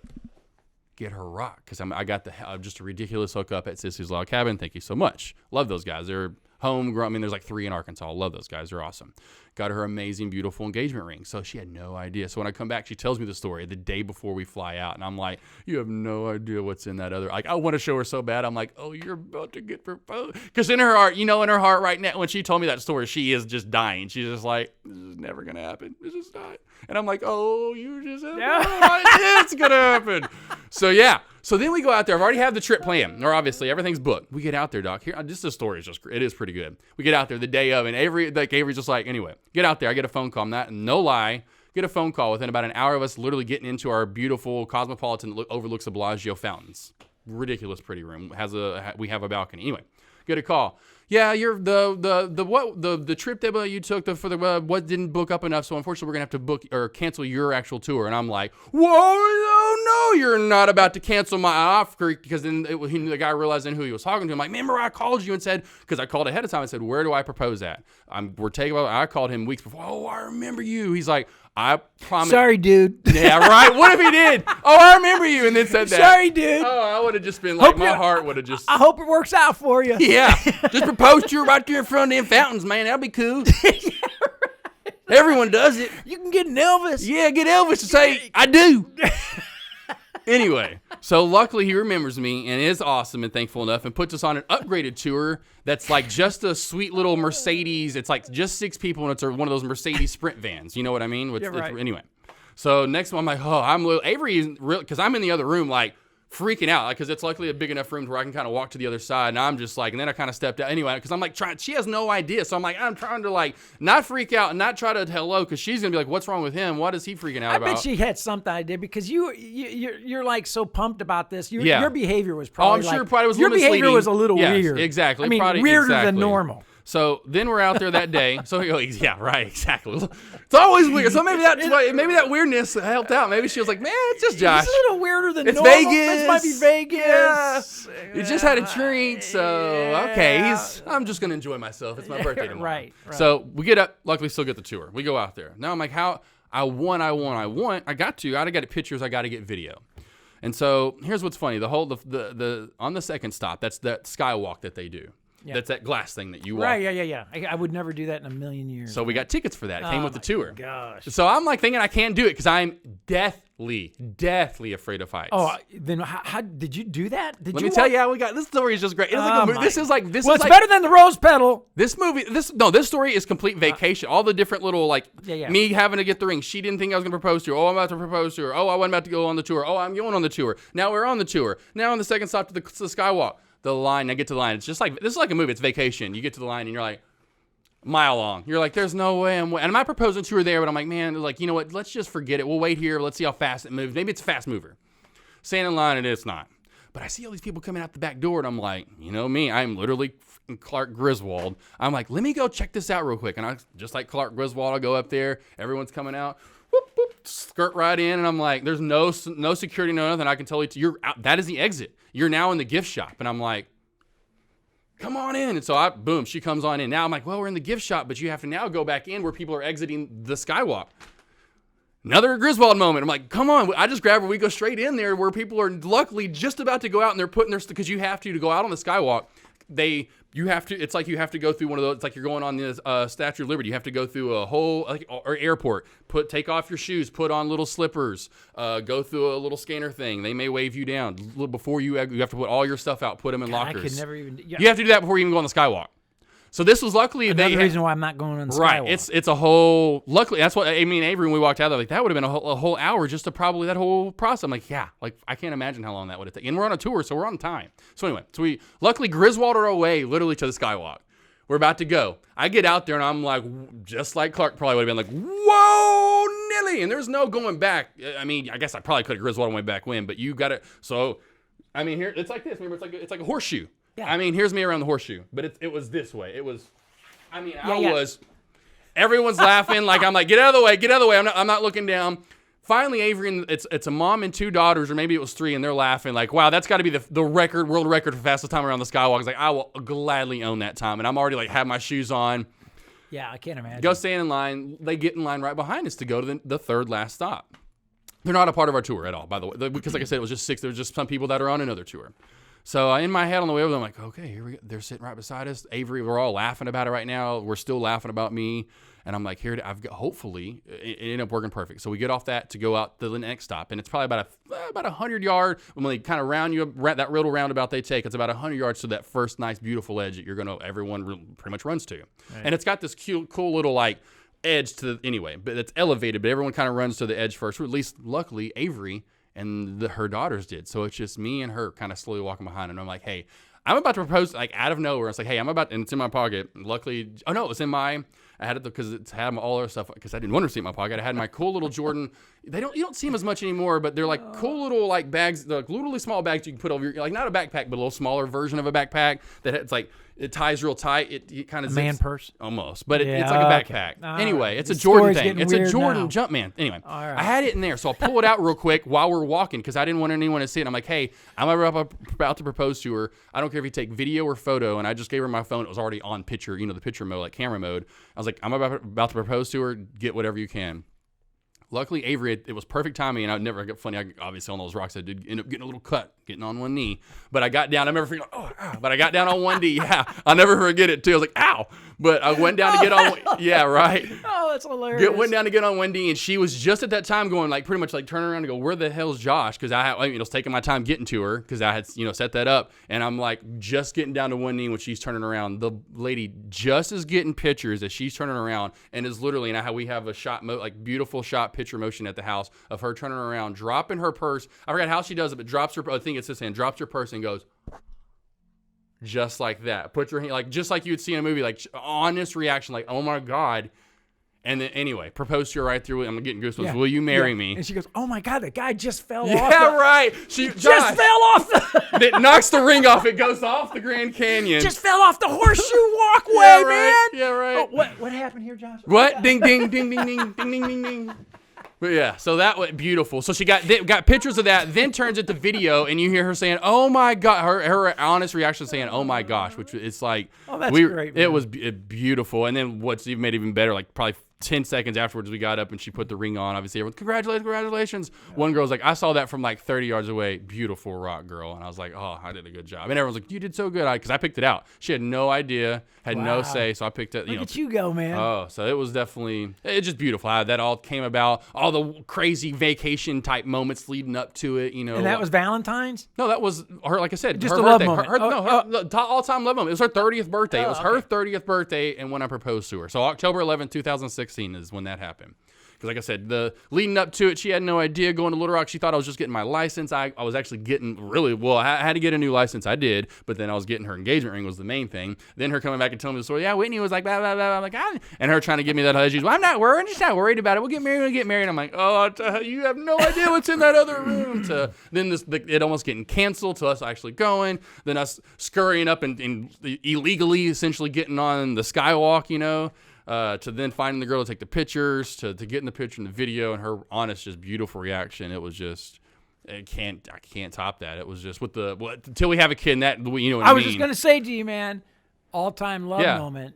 Get her rock because I got just a ridiculous hookup at Sissy's Log Cabin. Thank you so much. Love those guys. They're homegrown. I mean, there's like 3 in Arkansas. Love those guys. They're awesome. Got her amazing, beautiful engagement ring. So she had no idea. So when I come back, she tells me the story the day before we fly out. And I'm like, you have no idea what's in that other. Like, I want to show her so bad. I'm like, oh, you're about to get proposed. Because in her heart right now, when she told me that story, she is just dying. She's just like, this is never going to happen. This is not. And I'm like, oh, you just have no idea it's going to happen. So, yeah. So then we go out there. I've already had the trip planned, or obviously everything's booked. We get out there, Doc. Here, just the story is pretty good. We get out there the day of, and Avery's just like, anyway, get out there. I get a phone call. No lie, get a phone call within about an hour of us literally getting into our beautiful Cosmopolitan that overlooks the Bellagio fountains. Ridiculous pretty room. We have a balcony. Anyway, get a call. Yeah, you're the trip that you took for the what didn't book up enough, so unfortunately we're gonna have to book or cancel your actual tour. And I'm like, whoa, no, you're not about to cancel my offer because then the guy realizing who he was talking to. I'm like, remember I called you and said because I called ahead of time and said where do I propose at? I called him weeks before. Oh, I remember you. He's like, I promise. Sorry, dude. Yeah, right. What if he did? Oh, I remember you, and then said that. Sorry, dude. Oh, I would have just been like, my heart would have just. I hope it works out for you. Yeah, just propose to her right there in front of them fountains, man. That'd be cool. Everyone does it. You can get an Elvis. Yeah, get Elvis to say, I do. Anyway, so luckily he remembers me and is awesome and thankful enough and puts us on an upgraded tour that's like just a sweet little Mercedes. It's like just 6 people and it's one of those Mercedes Sprint vans. You know what I mean? Anyway, so next one I'm like, oh, Avery is real because I'm in the other room like freaking out because it's luckily a big enough room where I can kind of walk to the other side and I'm just like, and then I kind of stepped out anyway because I'm like she has no idea, so I'm trying to like not freak out and not try to hello because she's gonna be like, what's wrong with him? What is he freaking out about? I bet she had something idea because you're like so pumped about this. Your behavior was probably. I'm sure probably was a little misleading. Your behavior was a little yes, weird. Exactly. I mean, probably, weirder exactly. than normal. So then we're out there that day. So he goes, yeah, right, exactly. It's always weird. So maybe that weirdness helped out. Maybe she was like, man, it's just Josh. It's a little weirder than it's normal. Vegas. This might be Vegas. Yeah. He just had a treat, so okay. I'm just gonna enjoy myself. It's my birthday tomorrow. Right. So we get up. Luckily, still get the tour. We go out there. Now I'm like, how I got to get pictures. I got to get video. And so here's what's funny. The whole the on the second stop, that's that skywalk that they do. Yeah. That's that glass thing that you walk. Right, yeah. I would never do that in a million years. So we got tickets for that. It came with the tour. Gosh. So I'm like thinking I can't do it because I'm deathly afraid of heights. Oh, then how did you do that? Let me tell you how we got. This story is just great. It's like a movie. This is it's better than the Rose Petal. This story is complete vacation. All the different little me having to get the ring. She didn't think I was going to propose to her. Oh, I'm about to propose to her. Oh, I wasn't about to go on the tour. Oh, I'm going on the tour. Now we're on the tour. Now on the second stop to the skywalk. The line, I get to the line. It's just like, this is like a movie. It's vacation. You get to the line and you're like, mile long. You're like, there's no way I'm waiting. And I'm proposing to her there, but I'm like, man, like, you know what? Let's just forget it. We'll wait here. Let's see how fast it moves. Maybe it's a fast mover. Stand in line and it's not. But I see all these people coming out the back door and I'm like, you know me, I'm literally Clark Griswold. I'm like, let me go check this out real quick. And I just like Clark Griswold, I go up there. Everyone's coming out. Whoop, whoop, skirt right in. And I'm like, there's no security, no nothing. I can tell you, you're out. That is the exit. You're now in the gift shop. And I'm like, come on in. And so boom, she comes on in. Now I'm like, well, we're in the gift shop, but you have to now go back in where people are exiting the skywalk. Another Griswold moment. I'm like, come on. I just grab her. We go straight in there where people are luckily just about to go out and they're putting because you have to go out on the skywalk. It's like you have to go through one of those. It's like you're going on the Statue of Liberty. You have to go through a whole or airport. Take off your shoes. Put on little slippers. Go through a little scanner thing. They may wave you down before you have to put all your stuff out. Put them in lockers. I could never even. Yeah. You have to do that before you even go on the skywalk. So this was luckily another reason why I'm not going on the skywalk. Right. It's a whole. Luckily, that's what I mean. Avery, when we walked out there, like that would have been a whole hour just to probably that whole process. I'm like, yeah, like I can't imagine how long that would have taken. And we're on a tour, so we're on time. So anyway, we luckily Griswold our way literally to the skywalk. We're about to go. I get out there and I'm like, just like Clark probably would have been like, whoa, Nelly, and there's no going back. I mean, I guess I probably could have Griswold my way back when, but you got it. So, I mean, here it's like this. Remember, it's like a horseshoe. Yeah. I mean, here's me around the horseshoe, but it was this way. It was. I mean, everyone's laughing. Like, I'm like, get out of the way. I'm not looking down. Finally, Avery, it's a mom and 2 daughters, or maybe it was 3, and they're laughing. Like, wow, that's got to be the world record for fastest time around the skywalk. It's like, I will gladly own that time. And I'm already like, have my shoes on. Yeah, I can't imagine. Go stand in line. They get in line right behind us to go to the third last stop. They're not a part of our tour at all, by the way. Because like I said, it was just 6. There was just some people that are on another tour. So in my head on the way over, I'm like, okay, here we go. They're sitting right beside us. Avery, we're all laughing about it right now. We're still laughing about me. And I'm like, hopefully, it ended up working perfect. So we get off that to go out to the next stop. And it's probably about 100 yards. When they kind of round you up, that little roundabout they take, it's about 100 yards to that first nice, beautiful edge that everyone pretty much runs to. Right. And it's got this cute, cool little like edge anyway, but it's elevated, but everyone kind of runs to the edge first, or at least luckily Avery and her daughters did. So it's just me and her kind of slowly walking behind. And I'm like, hey, I'm about to propose, like out of nowhere. It's like, hey, and it's in my pocket. Luckily, it was in I had it because it's had all our stuff because I didn't want to see it in my pocket. I had my cool little Jordan. You don't see them as much anymore, but they're like cool little like bags, like literally small bags you can put over your, like not a backpack, but a little smaller version of a backpack that it's like, it ties real tight. It kind of zips. Man purse? Almost. But it's like a backpack. Anyway, it's a Jordan thing. It's a Jordan jump man. Anyway, I had it in there. So I'll pull it out real quick while we're walking because I didn't want anyone to see it. I'm like, hey, I'm about to propose to her. I don't care if you take video or photo. And I just gave her my phone. It was already on picture, the picture mode, like camera mode. I was like, I'm about to propose to her. Get whatever you can. Luckily, Avery, it was perfect timing, and I never get funny. Obviously, on those rocks, I did end up getting a little cut, getting on one knee. But I got down. I remember feeling, but I got down on one knee. Yeah, I'll never forget it too. I was like, ow! But I went down to get on. Yeah, right. Oh, that's hilarious. Went down to get on one knee, and she was just at that time going like pretty much like turning around and go, "Where the hell's Josh?" Because I was taking my time getting to her because I had set that up, and I'm like just getting down to one knee when she's turning around. The lady just is getting pictures as she's turning around, and is literally and how we have a shot beautiful shot picture motion at the house of her turning around, dropping her purse. I forgot how she does it, but drops her. I think it's this hand. Drops her purse and goes. Just like that. Put your hand, like, just like you would see in a movie, like, honest reaction, like, oh my God. And then, anyway, proposed to her right through it. I'm getting goosebumps. Will you marry me? And she goes, oh my God, the guy just fell off. Yeah, right. She just fell off. It knocks the ring off. It goes off the Grand Canyon. Just fell off the horseshoe walkway, yeah, right. man. Yeah, right. Oh, what happened here, Josh? What? Ding, ding, ding, ding, ding, ding, ding, ding, ding. But yeah, so that was beautiful. So she got pictures of that, then turns it to video, and you hear her saying, "Oh my God!" Her honest reaction saying, "Oh my gosh," which it's like, oh, that's great. Man. It was beautiful. And then what's even made even better, like probably 10 seconds afterwards, we got up and she put the ring on. Obviously, everyone, congratulations. Yeah. One girl's like, I saw that from like 30 yards away. Beautiful rock girl. And I was like, oh, I did a good job. And everyone's like, you did so good. Because I picked it out. She had no idea, had no say. So I picked it. Look at you go, man. Oh, so it was definitely, it's just beautiful how that all came about. All the crazy vacation type moments leading up to it, And that was Valentine's? No, that was her, like I said, just her a birthday. love moment. Her all-time love moment. It was her 30th birthday. It was her 30th birthday and when I proposed to her. So October 11th, 2016 is when that happened. Because like I said, the leading up to it, she had no idea. Going to Little Rock, she thought I was just getting my license. I was actually getting I had to get a new license. I did. But then I was getting her engagement ring was the main thing. Then her coming back and telling me the story. Yeah, Whitney was like, blah, blah, blah. I'm like, and her trying to give me that hug. She's, well, I'm not worried. I'm just not worried about it. We'll get married. I'm like, oh, you have no idea what's in that other room. Then it almost getting canceled to us actually going. Then us scurrying up and illegally essentially getting on the skywalk, to then finding the girl to take the pictures, to get in the picture and the video, and her honest, just beautiful reaction. It was just, I can't top that. It was just until we have a kid, and that, what I was just gonna say to you, man, all-time love moment.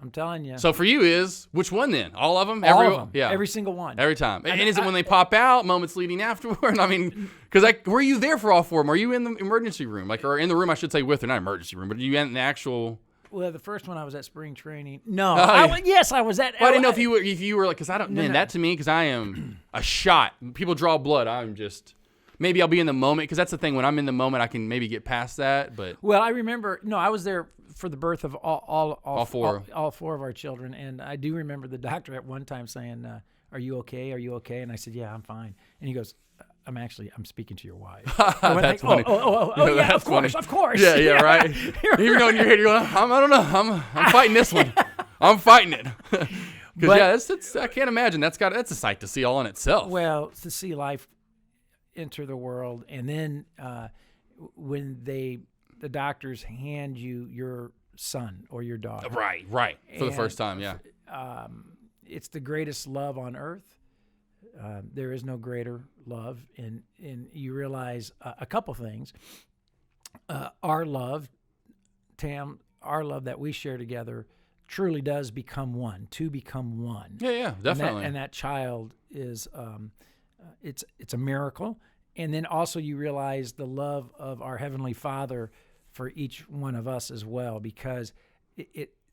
I'm telling you. So for you is which one then? All of them? All of them. Yeah. Every single one. Every time. And is it when they pop out? Moments leading afterward? I mean, because were you there for all four of them? Are you in the emergency room, or in the room? I should say with her, not emergency room, but are you in the actual? Well, the first one I was at spring training. No, yes, I was at. Well, I didn't know if you were like, because I don't. Man, that to me, because I am a shot. People draw blood. I'm just. Maybe I'll be in the moment, because that's the thing. When I'm in the moment, I can maybe get past that. But I remember. No, I was there for the birth of all four of our children, and I do remember the doctor at one time saying, "Are you okay? Are you okay?" And I said, "Yeah, I'm fine." And he goes, I'm speaking to your wife. That's funny. Yeah, of course. Yeah, right. Even though in your head you're going, I don't know, I'm fighting this one. I'm fighting it. Because I can't imagine that's a sight to see all in itself. Well, to see life enter the world, and then when the doctors hand you your son or your daughter, right, for the first time, yeah. It's the greatest love on earth. There is no greater love, and you realize a couple things. Our love, Tam, our love that we share together truly does become one, to become one. Yeah, definitely. And that child is, it's a miracle. And then also you realize the love of our Heavenly Father for each one of us as well, because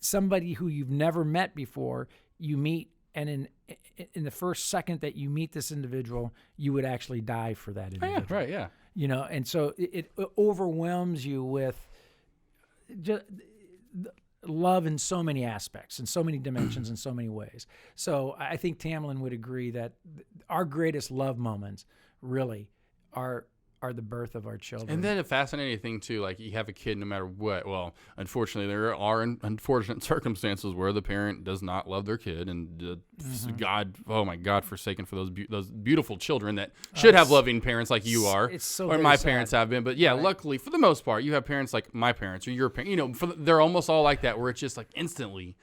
somebody who you've never met before, you meet, and in the first second that you meet this individual, you would actually die for that individual. Oh, yeah, right, yeah. And so it overwhelms you with just love in so many aspects, in so many dimensions, in so many ways. So I think Tamlin would agree that our greatest love moments really are the birth of our children. And then a fascinating thing too, like you have a kid no matter what. Well, unfortunately, there are unfortunate circumstances where the parent does not love their kid, and God, oh my God, forsaken for those beautiful children that should have loving parents like you are, or my parents have been. But yeah, luckily for the most part, you have parents like my parents or your parents. They're almost all like that, where it's just like instantly.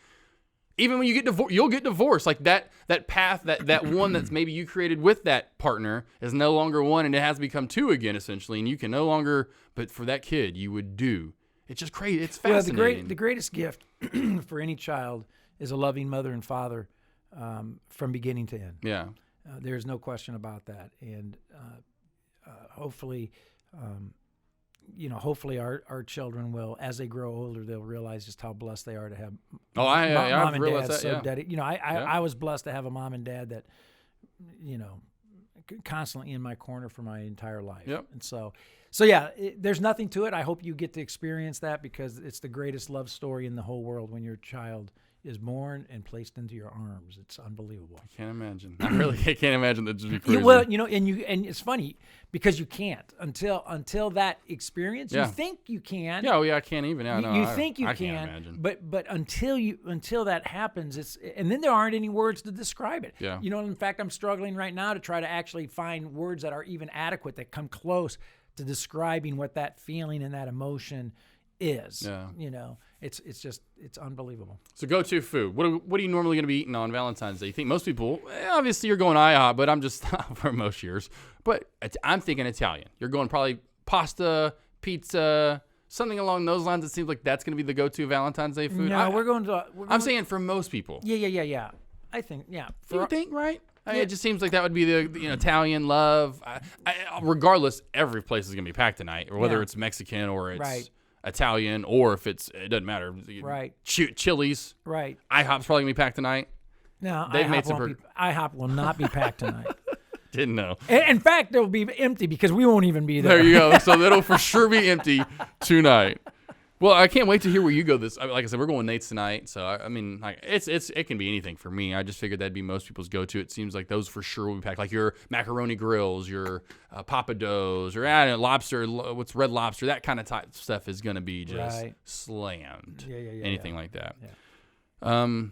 Even when you get divorced, you'll get divorced. Like that path, that one that's maybe you created with that partner is no longer one, and it has become two again, essentially. And you can no longer, but for that kid, you would do. It's just crazy. It's fascinating. Well, the greatest gift for any child is a loving mother and father from beginning to end. Yeah. There's no question about that. And hopefully, hopefully our children will, as they grow older, they'll realize just how blessed they are to have mom and realized dad that, so yeah. dedicated. I was blessed to have a mom and dad that, constantly in my corner for my entire life. Yep. And so yeah, there's nothing to it. I hope you get to experience that because it's the greatest love story in the whole world when your child is born and placed into your arms. It's unbelievable. I can't imagine. I can't imagine that. Just be crazy. Well, and it's funny because you can't until that experience. Yeah. You think you can. Yeah, I can't even. You think you I can, can't imagine. but until that happens, and then there aren't any words to describe it. Yeah. In fact, I'm struggling right now to try to actually find words that are even adequate that come close to describing what that feeling and that emotion is. Yeah. It's unbelievable. So go-to food. What are you normally going to be eating on Valentine's Day? You think most people, obviously you're going IHOP, but I'm just for most years. But I'm thinking Italian. You're going probably pasta, pizza, something along those lines. It seems like that's going to be the go-to Valentine's Day food. No, I'm saying for most people. Yeah. I think, yeah. You think, right? I mean, it just seems like that would be the Italian love. Regardless, every place is going to be packed tonight, or whether it's Mexican or it's Italian, or if it doesn't matter. Right. Chili's. Right. IHOP's probably going to be packed tonight. No, They've made IHOP will not be packed tonight. Didn't know. In fact, it will be empty because we won't even be there. There you go. So that'll for sure be empty tonight. Well, I can't wait to hear where you go. Like I said, we're going Nate's tonight, so I mean, like it can be anything for me. I just figured that'd be most people's go-to. It seems like those for sure will be packed, like your macaroni grills, your papados, or lobster. What's Red Lobster? That kind of type stuff is going to be just slammed. Yeah. Anything like that. Yeah.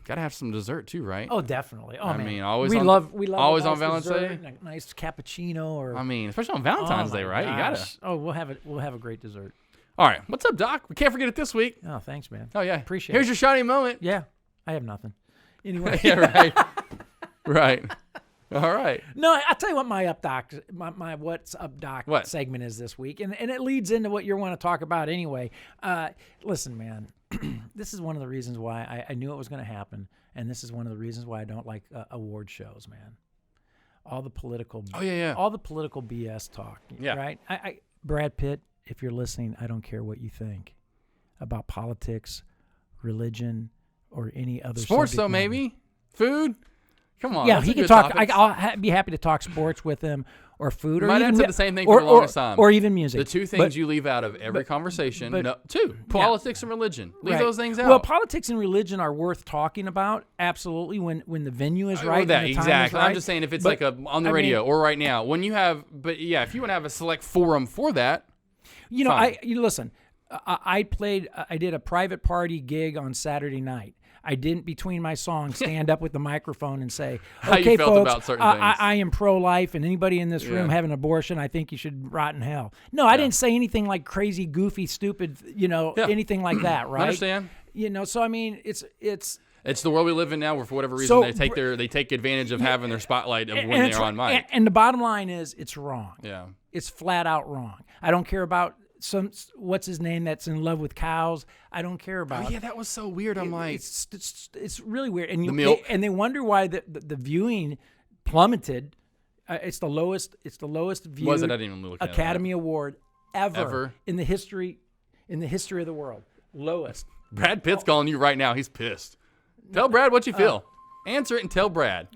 Gotta have some dessert too, right? Oh, definitely. Oh, I man. mean, always we on love always a on nice Valentine's dessert, Day. a nice cappuccino, or I mean, especially on Valentine's Day, right? Gosh. You gotta. Oh, we'll have a great dessert. All right, what's up, Doc? We can't forget it this week. Oh, thanks, man. Oh yeah, Appreciate Here's it. your shiny moment. Yeah, I have nothing. Anyway. Yeah, right. Right. All right. No, I'll tell you what my up doc, my what's up doc What? segment is this week, and it leads into what you want to talk about anyway. Listen, man, this is one of the reasons why I knew it was going to happen, and this is one of the reasons why I don't like award shows, man. All the political, all the political BS talk, right? Brad Pitt, if you're listening, I don't care what you think about politics, religion, or any other sports. Though matter. maybe food. Come on. Yeah, he can talk. I'll be happy to talk sports with him, or food, or might even have said the same thing for the longest time. or even music. The two things you leave out of every conversation. Politics and religion. Leave those things out. Well, politics and religion are worth talking about. Absolutely, when the venue is right. And the time is right. I'm just saying if it's on the radio or right now when you have. But yeah, if you want to have a select forum for that. Listen. I did a private party gig on Saturday night. I didn't, between my songs, stand up with the microphone and say, how okay, you felt folks, about certain things. I am pro-life, and anybody in this room have an abortion, I think you should rot in hell. No, I didn't say anything like crazy, goofy, stupid, anything like that, right? I understand. So I mean, it's the world we live in now where for whatever reason they take advantage of having their spotlight of when they're on mic. And the bottom line is it's wrong. Yeah. It's flat out wrong. I don't care about what's his name that's in love with cows. I don't care about. Oh yeah, that was so weird. I'm like, it's really weird. And the milk. They wonder why the viewing plummeted. It's the lowest viewed was it? I didn't even look at Academy Award ever in the history of the world. Lowest. Brad Pitt's calling you right now. He's pissed. Tell Brad what you feel. Answer it and tell Brad.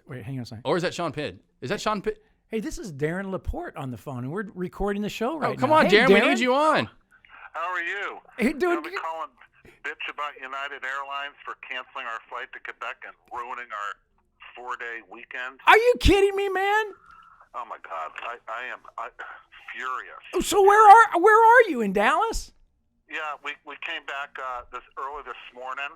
Wait, hang on a second. Or is that Sean Pitt? Is that Sean Pitt? Hey, this is Darren Laporte on the phone, and we're recording the show right now. Come on, hey, Darren, we need you on. How are you? Hey, dude. I'll be calling bitch about United Airlines for canceling our flight to Quebec and ruining our 4-day weekend. Are you kidding me, man? Oh, my God. I am furious. So where are you, in Dallas? Yeah, we came back early this morning.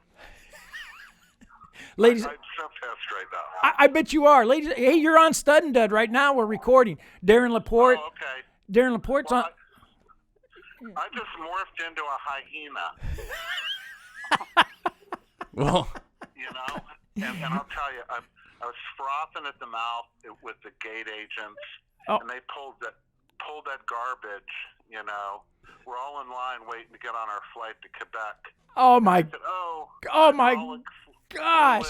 Ladies, I'm so pissed right now. I bet you are. Ladies, hey, you're on Stud and Dud right now. We're recording. Darren Laporte. Oh, okay. Darren Laporte's on. I just morphed into a hyena. Well. And I'll tell you, I was frothing at the mouth with the gate agents, and they pulled that garbage, We're all in line waiting to get on our flight to Quebec. Oh, my. I said, oh, my gosh.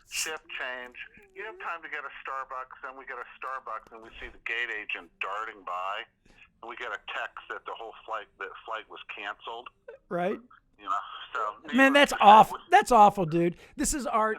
Ship change. You have time to get a Starbucks, then we get a Starbucks, and we see the gate agent darting by, and we get a text that the flight was canceled. Right. You know, so man, that's awful. That's awful, dude. This is our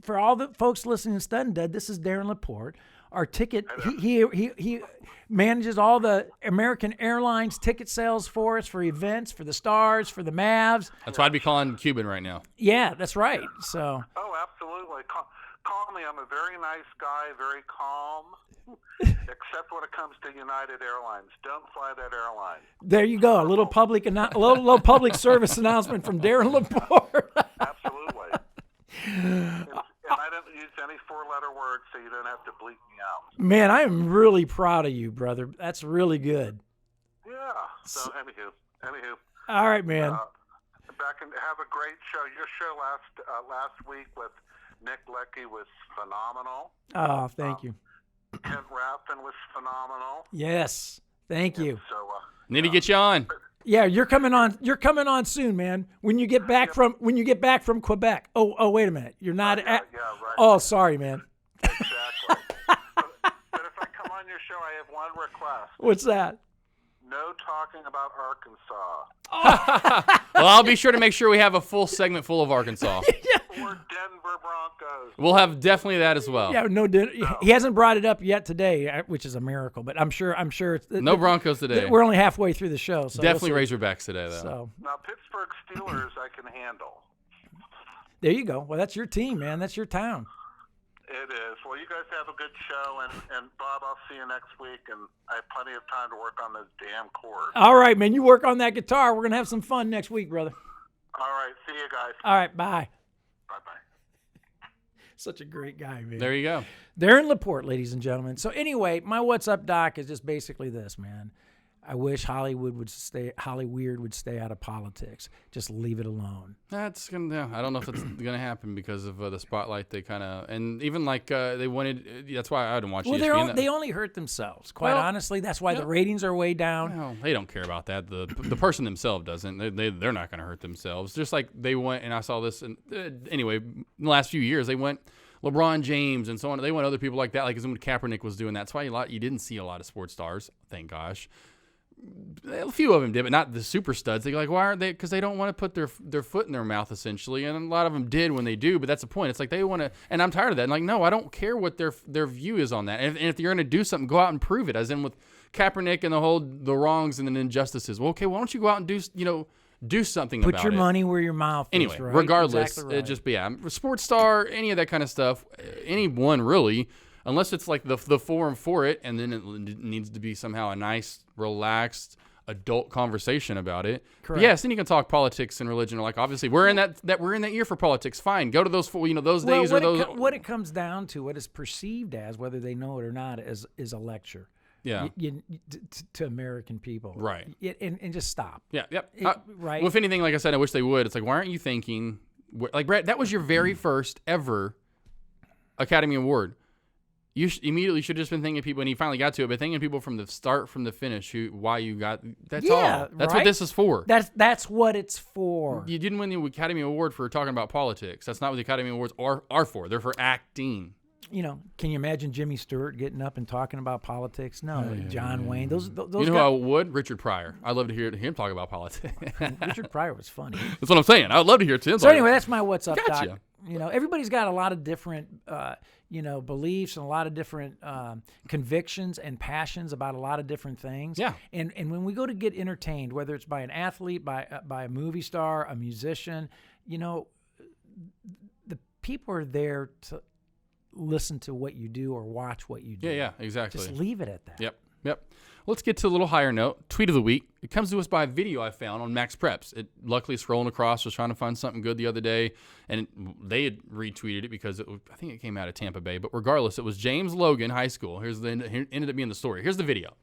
for all the folks listening to Stud and Dud. This is Darren Laporte. Our ticket. He manages all the American Airlines ticket sales for us, for events, for the Stars, for the Mavs. That's why I'd be calling Cuban right now. Yeah, that's right. So. Oh, absolutely. Call me. I'm a very nice guy, very calm, except when it comes to United Airlines. Don't fly that airline. There you go. A little public service announcement from Darren Laporte. Absolutely. And I don't use any four-letter words, so you don't have to bleep me out. Man, I am really proud of you, brother. That's really good. Yeah. So, anywho. All right, man. Back and have a great show. Your show last week with Nick Leckie was phenomenal. Oh, thank you. Kent Raffin was phenomenal. Yes, thank you. So Need to get you on. Yeah, you're coming on. You're coming on soon, man. When you get back from Quebec. Oh, wait a minute. You're not yeah, right. Oh, sorry, man. Exactly. but if I come on your show, I have one request. What's that? No talking about Arkansas. Well, I'll be sure to make sure we have a full segment full of Arkansas. Or Denver Broncos. We'll have definitely that as well. Yeah, no. He hasn't brought it up yet today, which is a miracle. But I'm sure. It's, no Broncos today. We're only halfway through the show. So definitely Razorbacks today, though. So now Pittsburgh Steelers, I can handle. There you go. Well, that's your team, man. That's your town. It is. Well, you guys have a good show, and Bob, I'll see you next week, and I have plenty of time to work on those damn chords. All right, man. You work on that guitar. We're gonna have some fun next week, brother. All right. See you guys. All right. Bye. Bye-bye. Such a great guy, man. There you go. Darren Laporte, ladies and gentlemen. So anyway, my What's Up Doc is just basically this, man. I wish Holly Weird would stay out of politics. Just leave it alone. That's gonna. I don't know if it's gonna happen because of the spotlight they kind of, and even like they wanted. That's why I didn't watch. Well, ESPN. they only hurt themselves. Quite honestly, that's why the ratings are way down. Well, they don't care about that. The person themselves doesn't. They're not gonna hurt themselves. Just like they went, and I saw this. And anyway, in the last few years, they went LeBron James and so on. They went other people like that. Like when Kaepernick was doing that. That's why you didn't see a lot of sports stars. Thank gosh. A few of them did, but not the super studs. They're like, why aren't they? Because they don't want to put their foot in their mouth, essentially. And a lot of them did when they do, but that's the point. It's like they want to, and I'm tired of that. And like, no, I don't care what their view is on that. And if you're going to do something, go out and prove it. As in with Kaepernick and the wrongs and the injustices. Well, okay, why don't you go out and do something about it? Put your money where your mouth is. Anyway, right? regardless, Exactly right. it just sports star, any of that kind of stuff, anyone really. Unless it's like the forum for it, and then it needs to be somehow a nice, relaxed, adult conversation about it. Correct. Yes, then you can talk politics and religion. Like obviously, we're in that year for politics. Fine, go to those days or those. What it comes down to, what is perceived as, whether they know it or not, is a lecture. Yeah. To American people. Right. And just stop. Yeah. Yep. Right. Well, if anything, like I said, I wish they would. It's like, why aren't you thinking? Like Brett, that was your very first ever Academy Award. You immediately should have just been thinking people, and he finally got to it, but thinking people from the start, from the finish, why you got. That's all. That's right? what this is for. That's what it's for. You didn't win the Academy Award for talking about politics. That's not what the Academy Awards are for. They're for acting. Can you imagine Jimmy Stewart getting up and talking about politics? No, John Wayne. Those you know who I would? Richard Pryor. I'd love to hear him talk about politics. Richard Pryor was funny. That's what I'm saying. I'd love to hear Tim. So anyway, that's my What's Up, Gotcha. Doc. Everybody's got a lot of different, beliefs and a lot of different convictions and passions about a lot of different things. Yeah. And when we go to get entertained, whether it's by an athlete, by a movie star, a musician, the people are there to listen to what you do or watch what you do. Yeah, exactly. Just leave it at that. Yep. Let's get to a little higher note. Tweet of the week. It comes to us by a video I found on Max Preps. It luckily scrolling across, was trying to find something good the other day, and they had retweeted it because I think it came out of Tampa Bay. But regardless, it was James Logan High School. Here ended up being the story. Here's the video.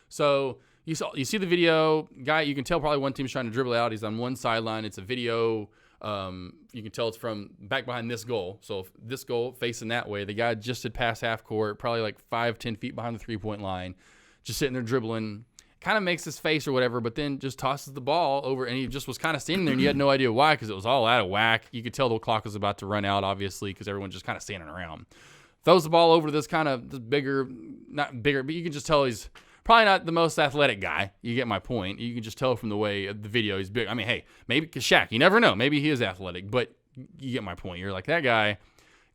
So you see the video. Guy, you can tell probably one team's trying to dribble out. He's on one sideline. It's a video. You can tell it's from back behind this goal. So this goal facing that way, the guy just had passed half court, probably like 5-10 feet behind the 3-point line, just sitting there dribbling. kind of makes his face or whatever, but then just tosses the ball over, and he just was kind of standing there, and you had no idea why because it was all out of whack. You could tell the clock was about to run out, obviously, because everyone's just kind of standing around. Throws the ball over to this kind of this bigger, not bigger, but you can just tell he's probably not the most athletic guy. You get my point. You can just tell from the way of the video he's big. I mean, hey, maybe Shaq, you never know. Maybe he is athletic, but you get my point. You're like, that guy,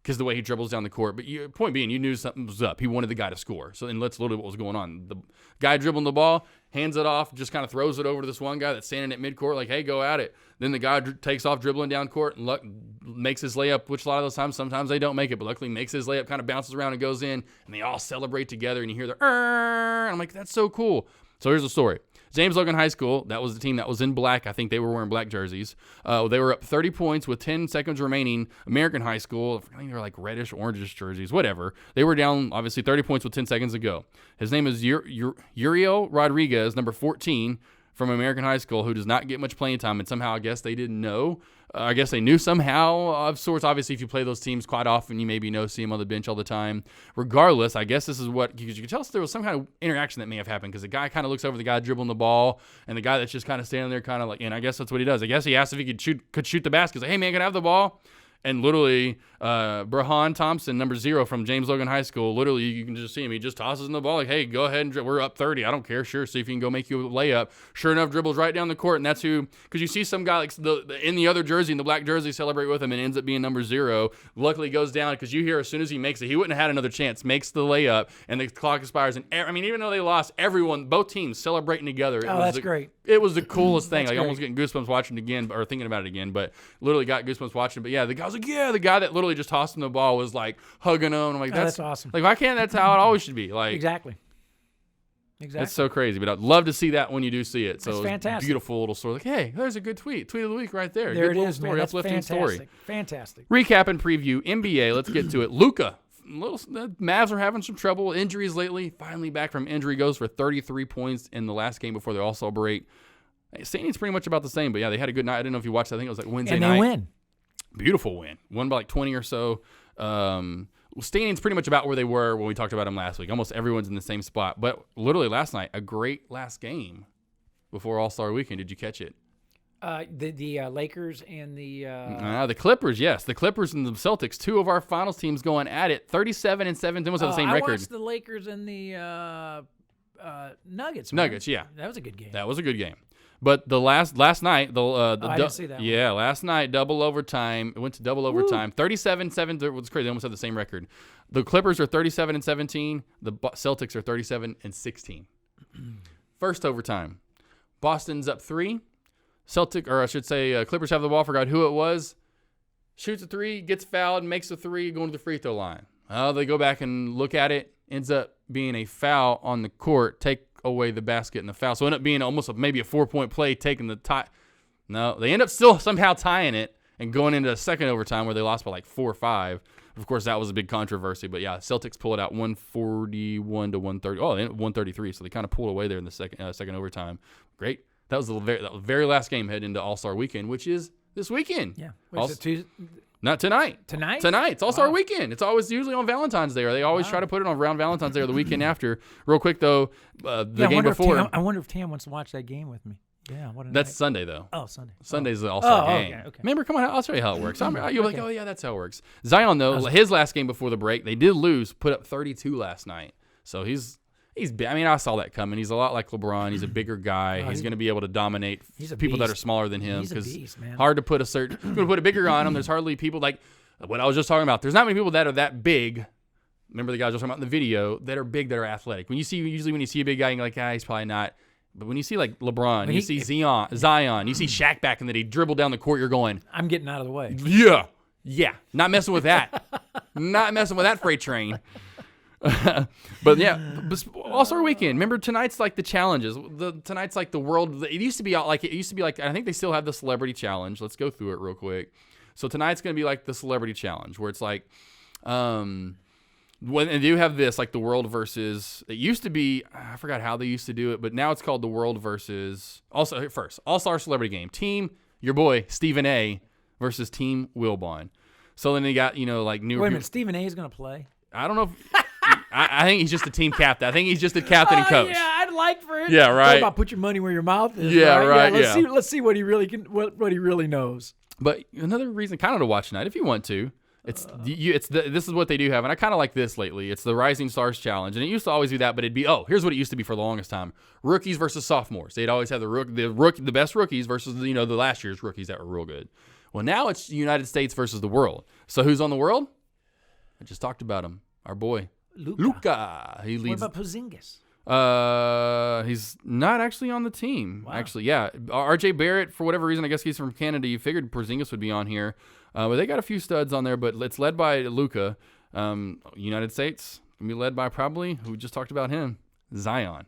because the way he dribbles down the court. But point being, you knew something was up. He wanted the guy to score. So then let's look at what was going on. The guy dribbling the ball, hands it off, just kind of throws it over to this one guy that's standing at midcourt, like, hey, go at it. Then the guy takes off dribbling down court and makes his layup, which a lot of those times, sometimes they don't make it, but luckily makes his layup, kind of bounces around and goes in, and they all celebrate together, and you hear the, and I'm like, that's so cool. So here's the story. James Logan High School, that was the team that was in black. I think they were wearing black jerseys. They were up 30 points with 10 seconds remaining. American High School, I think they were like reddish, orangish jerseys, whatever. They were down, obviously, 30 points with 10 seconds to go. His name is Uriel Rodriguez, number 14, from American High School, who does not get much playing time, and somehow I guess they didn't know. I guess they knew somehow of sorts. Obviously, if you play those teams quite often, you maybe see him on the bench all the time. Regardless, I guess this is what, because you can tell us there was some kind of interaction that may have happened, because the guy kind of looks over the guy dribbling the ball, and the guy that's just kind of standing there kind of like, and I guess that's what he does. I guess he asked if he could shoot the basket. He's like, hey, man, can I have the ball? And literally, Brahan Thompson, number 0 from James Logan High School, literally, you can just see him. He just tosses in the ball like, hey, go ahead and we're up 30. I don't care. Sure, see if you can go make you a layup. Sure enough, dribbles right down the court, and that's who, because you see some guy like in the other jersey, in the black jersey, celebrate with him, and ends up being number 0. Luckily, goes down, because you hear as soon as he makes it, he wouldn't have had another chance, makes the layup, and the clock expires. And I mean, even though they lost, everyone, both teams celebrating together. That's great. It was the coolest thing. Like, almost getting goosebumps watching it again, or thinking about it again, but literally got goosebumps watching it. But yeah, the guy was like, yeah, the guy that literally just tossed him the ball was like hugging him. I'm like, that's awesome. Like, why can't that's how it always should be? Like, exactly. It's so crazy, but I'd love to see that when you do see it. So it's fantastic. Beautiful little story. Like, hey, there's a good tweet of the week right there. There good it is, story, man. That's uplifting fantastic. story. Fantastic. Recap and preview NBA. Let's get to it. Luka. The Mavs are having some trouble. Injuries lately. Finally back from injury. Goes for 33 points in the last game before the All-Star break. Standing's pretty much about the same, but yeah, they had a good night. I didn't know if you watched that. I think it was like Wednesday night. And they win. Beautiful win. Won by like 20 or so. Standing's pretty much about where they were when we talked about them last week. Almost everyone's in the same spot. But literally last night, a great last game before All-Star Weekend. Did you catch it? The Lakers and the Clippers, yes. The Clippers and the Celtics, 2 of our finals teams going at it. 37-7. They almost have the same record. I watched the Lakers and the Nuggets. Man. Nuggets, yeah. That was a good game. That was a good game. But the last night, I didn't see that one. Yeah, last night, double overtime. It went to double overtime. 37-7. It was crazy. They almost had the same record. The Clippers are 37-17. The Celtics are 37-16. First overtime. Boston's up 3. Clippers have the ball. Forgot who it was. Shoots a 3, gets fouled, makes a 3, going to the free throw line. They go back and look at it. Ends up being a foul on the court. Take away the basket and the foul. So it ended up being almost maybe a 4-point play, taking the tie. No, they end up still somehow tying it and going into a second overtime where they lost by like 4 or 5. Of course, that was a big controversy. But yeah, Celtics pull it out 141 to 130. Oh, they ended up 133. So they kind of pulled away there in the second overtime. Great. That was the very last game heading into All-Star Weekend, which is this weekend. Yeah. Not tonight. Tonight? It's All-Star Weekend. It's always usually on Valentine's Day, or they always try to put it on around Valentine's Day or the weekend after. Real quick, though, game before. I wonder if Tam wants to watch that game with me. Yeah. That's Sunday, though. Oh, Sunday. Sunday's the All-Star game. Okay. Remember, come on, I'll show you how it works. You'll be like, oh, yeah, that's how it works. Zion, though, his last game before the break, they did lose, put up 32 last night. So he's I mean, I saw that coming. He's a lot like LeBron. He's a bigger guy. He's going to be able to dominate people that are smaller than him. He's a beast, man. Hard to put a bigger guy on him. There's hardly people like what I was just talking about. There's not many people that are that big. Remember the guys I was talking about in the video that are big, that are athletic. When you see a big guy, you're like, he's probably not. But when you see like LeBron, you see Zion, you see Shaq back in the day dribble down the court, you're going, I'm getting out of the way. Yeah. Not messing with that. Not messing with that freight train. But yeah, All-Star Weekend. Remember, tonight's like the challenges. Tonight's like the world. It used to be like I think they still have the celebrity challenge. Let's go through it real quick. So tonight's gonna be like the celebrity challenge, where it's like, when they do have this like the world versus. It used to be, I forgot how they used to do it, but now it's called the world versus. Also, first All-Star Celebrity Game. Team your boy Stephen A. versus Team Wilbon. So then they got like new. Wait a minute, Stephen A. is gonna play. I don't know. I think he's just a team captain. I think he's just a captain and coach. Yeah, I'd like for it. Yeah, right. What about put your money where your mouth is? Yeah, right. Let's see what he really can, what he really knows. But another reason kind of to watch tonight, if you want to, this is what they do have, and I kind of like this lately. It's the Rising Stars Challenge, and it used to always be that, but it'd be here's what it used to be for the longest time: rookies versus sophomores. They'd always have the best rookies versus the last year's rookies that were real good. Well, now it's the United States versus the world. So who's on the world? I just talked about him. Our boy Luka. He leads. What about Porzingis? He's not actually on the team. Wow. Actually, yeah. RJ Barrett, for whatever reason, I guess he's from Canada. You figured Porzingis would be on here. But they got a few studs on there, but it's led by Luka. United States can be led by probably, who just talked about him, Zion.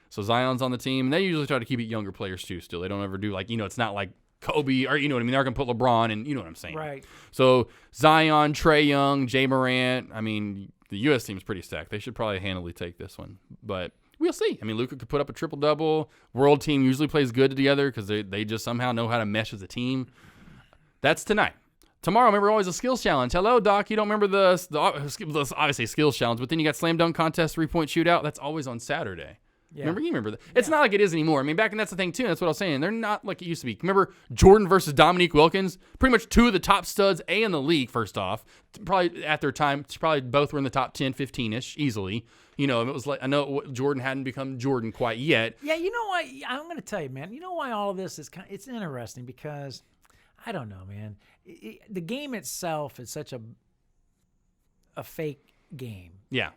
So Zion's on the team. And they usually try to keep it younger players too still. They don't ever do it's not like Kobe or you know what I mean. They're going to put LeBron and you know what I'm saying. Right. So Zion, Trae Young, Jay Morant. I mean, the U.S. team's pretty stacked. They should probably handily take this one. But we'll see. I mean, Luka could put up a triple-double. World team usually plays good together because they just somehow know how to mesh as a team. That's tonight. Tomorrow, remember, always a skills challenge. Hello, Doc. You don't remember the obviously skills challenge, but then you got slam dunk contest, 3-point shootout. That's always on Saturday. Yeah. You remember that? It's not like it is anymore. I mean, back, and that's the thing, too. That's what I was saying. They're not like it used to be. Remember Jordan versus Dominique Wilkins? Pretty much two of the top studs, in the league, first off. Probably at their time, probably both were in the top 10, 15-ish, easily. It was like, I know Jordan hadn't become Jordan quite yet. Yeah, you know what? I'm going to tell you, man. You know why all of this is it's interesting because, I don't know, man. The game itself is such a fake game. Yeah.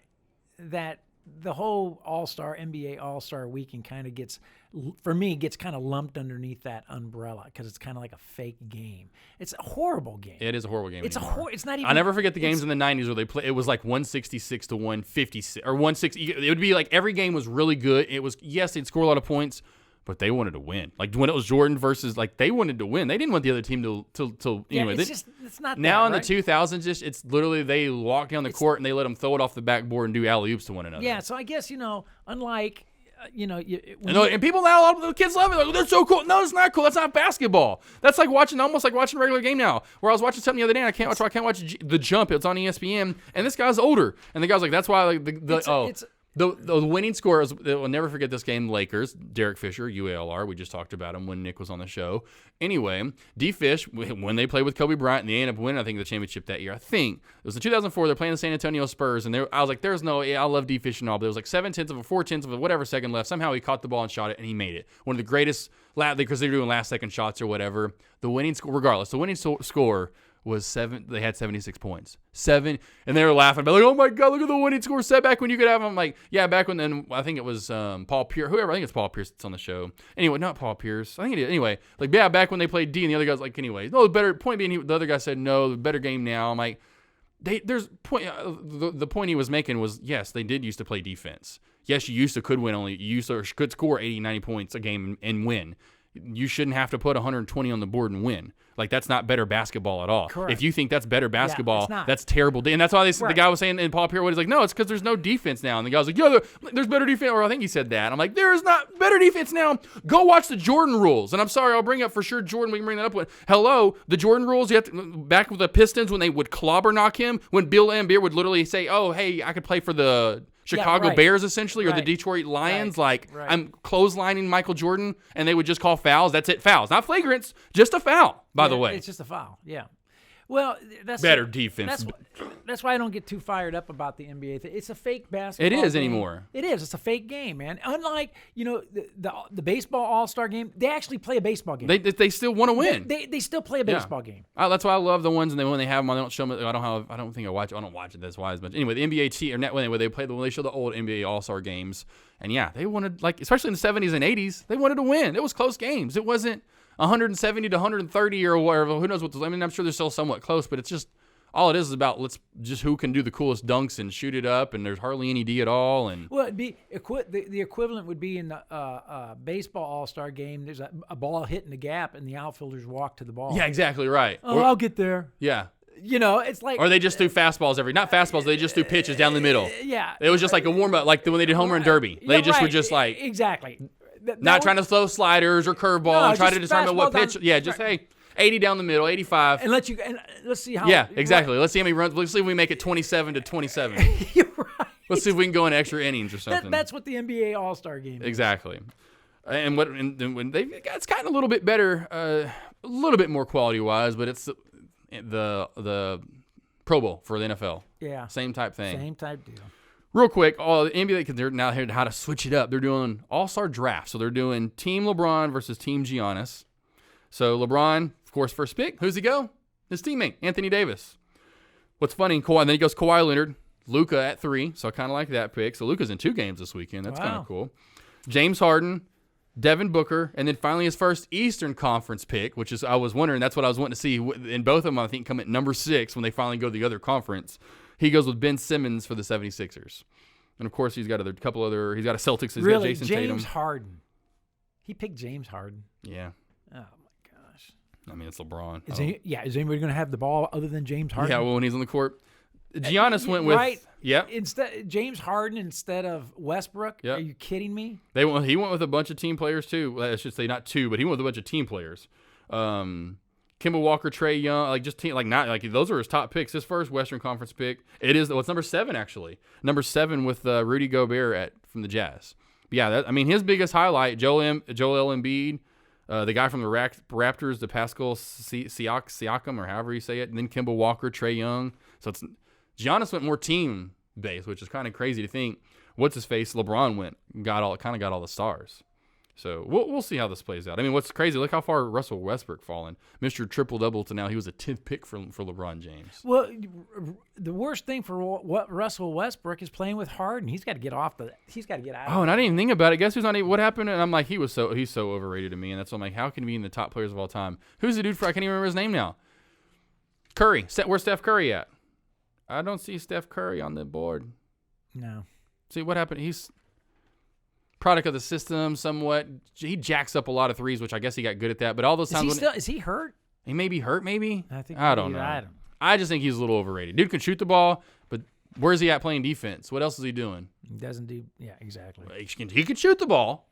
That the whole NBA All-Star weekend kind of gets kind of lumped underneath that umbrella because it's kind of like a fake game. It's a horrible game. It is a horrible game. It's it's not even. I never forget the games in the 90s where they play. It was like 166 to 156 or 160. It would be like every game was really good. It was they'd score a lot of points, but they wanted to win. Like when it was Jordan versus they wanted to win. They didn't want the other team to anyway. It's not now that, in right? the 2000s. It's literally they walk down the court and they let them throw it off the backboard and do alley-oops to one another. Yeah, so I guess unlike and people now, a lot of the kids love it. Like, they're so cool. No, it's not cool. That's not basketball. That's like almost like watching a regular game now. Where I was watching something the other day, and I can't watch The Jump. It's on ESPN, and this guy's older, and the guy's like, that's why the winning score is, we'll never forget this game, Lakers, Derek Fisher, UALR. We just talked about him when Nick was on the show. Anyway, D-Fish, when they played with Kobe Bryant, and they ended up winning, I think, the championship that year. I think it was in 2004. They're playing the San Antonio Spurs, and I was like, there's no, I love D-Fish and all, but there was like 7/10 of a 4/10 of a whatever second left. Somehow he caught the ball and shot it, and he made it. One of the greatest, because they were doing last-second shots or whatever. The winning score, regardless, the winning score was 7. They had 76 points. 7, and they were laughing about oh my God, look at the winning score set back when you could have them. I'm like, yeah, back when then I think it was Paul Pierce, whoever. I think it's Paul Pierce that's on the show. Anyway, not Paul Pierce. I think it is. Anyway, back when they played D, and the other guy's like, anyway, no, the better point being, the other guy said no, the better game now. I'm like, there's point. The point he was making was yes, they did used to play defense. Yes, you could score 80, 90 points a game and win. You shouldn't have to put 120 on the board and win. Like, that's not better basketball at all. Correct. If you think that's better basketball, that's terrible. And that's why the guy was saying, and Paul Pierce was like, no, it's because there's no defense now. And the guy was like, yeah, there's better defense. Or I think he said that. I'm like, there is not better defense now. Go watch the Jordan rules. And I'm sorry, I'll bring up for sure Jordan. We can bring that up. Hello, the Jordan rules. You have to, back with the Pistons when they would clobber knock him, when Bill Laimbeer would literally say, oh, hey, I could play for the Chicago Bears, essentially, or the Detroit Lions. I'm clotheslining Michael Jordan, and they would just call fouls. That's it, fouls. Not flagrants, just a foul, by the way. It's just a foul, yeah. Well, that's better defense. That's why I don't get too fired up about the NBA. It's a fake basketball. It is game. anymore. It is. It's a fake game, man. Unlike the baseball All-Star game, they actually play a baseball game. They still want to win. They still play a baseball game. That's why I love the ones, and when they have them, they don't show them. I don't watch it this wise much. Anyway, the NBA when they show the old NBA All-Star games, and they wanted, especially in the 70s and 80s, they wanted to win. It was close games. It wasn't 170 to 130 or whatever. Who knows what? I mean, I'm sure they're still somewhat close, but it's just all it is about who can do the coolest dunks and shoot it up, and there's hardly any D at all. And well, it'd be the equivalent would be in the baseball All-Star game. There's a ball hitting the gap, and the outfilders walk to the ball. Yeah, exactly right. I'll get there. Yeah. It's like, or they just threw fastballs not fastballs. They just threw pitches down the middle. Yeah. It was just like a warm up, like when they did home run derby. They were just like exactly. Not trying to throw sliders or curveball and try to determine what pitch. Hey, 80 down the middle, 85. And let's see how. Yeah, exactly. Let's see how many runs. Let's see if we make it 27 to 27. You're right. Let's see if we can go in extra innings or something. That's what the NBA All-Star game is. Exactly. And when it's gotten a little bit better, a little bit more quality-wise, but it's the Pro Bowl for the NFL. Yeah. Same type thing. Same type deal. Real quick, all the NBA, because they're now here how to switch it up. They're doing all-star draft. So they're doing Team LeBron versus Team Giannis. So LeBron, of course, first pick. Who's he go? His teammate, Anthony Davis. What's funny, Kawhi, and then he goes Kawhi Leonard, Luka at 3. So I kind of like that pick. So Luka's in 2 games this weekend. That's kind of cool. James Harden, Devin Booker, and then finally his first Eastern Conference pick, which is, I was wondering, that's what I was wanting to see. And both of them, I think, come at number 6 when they finally go to the other conference. He goes with Ben Simmons for the 76ers. And, of course, he's got he's got a Celtics. He's got Jason Tatum. James Harden. He picked James Harden. Yeah. Oh, my gosh. I mean, it's LeBron. Is anybody going to have the ball other than James Harden? Yeah, well, when he's on the court. Giannis went with. Right. Yep. James Harden instead of Westbrook? Yep. Are you kidding me? He went with a bunch of team players, too. I should say not 2, but he went with a bunch of team players. Kemba Walker, Trae Young, those are his top picks. His first Western Conference pick. It's number 7 actually. Number 7 with Rudy Gobert from the Jazz. But yeah, his biggest highlight, Joel Embiid, the guy from the Raptors, the Pascal Siakam or however you say it, and then Kemba Walker, Trae Young. So Giannis went more team based, which is kind of crazy to think. What's his face? LeBron got all the stars. So we'll see how this plays out. I mean, what's crazy, look how far Russell Westbrook fallen. Mr. Triple-Double to now he was a 10th pick for LeBron James. Well, the worst thing for what Russell Westbrook is playing with Harden. He's got to get out. Oh, and I didn't even think about it. Guess who's not even, what happened? And I'm like, he's so overrated to me. And that's why I'm like, how can he be in the top players of all time? Who's the dude I can't even remember his name now. Curry. Where's Steph Curry at? I don't see Steph Curry on the board. No. See, what happened? He's product of the system somewhat. He jacks up a lot of threes, which I guess he got good at that. But all those times is he hurt? He may be hurt, maybe. I don't know. I just think he's a little overrated. Dude can shoot the ball, but where's he at playing defense? What else is he doing? He doesn't do. Yeah, exactly. He can shoot the ball,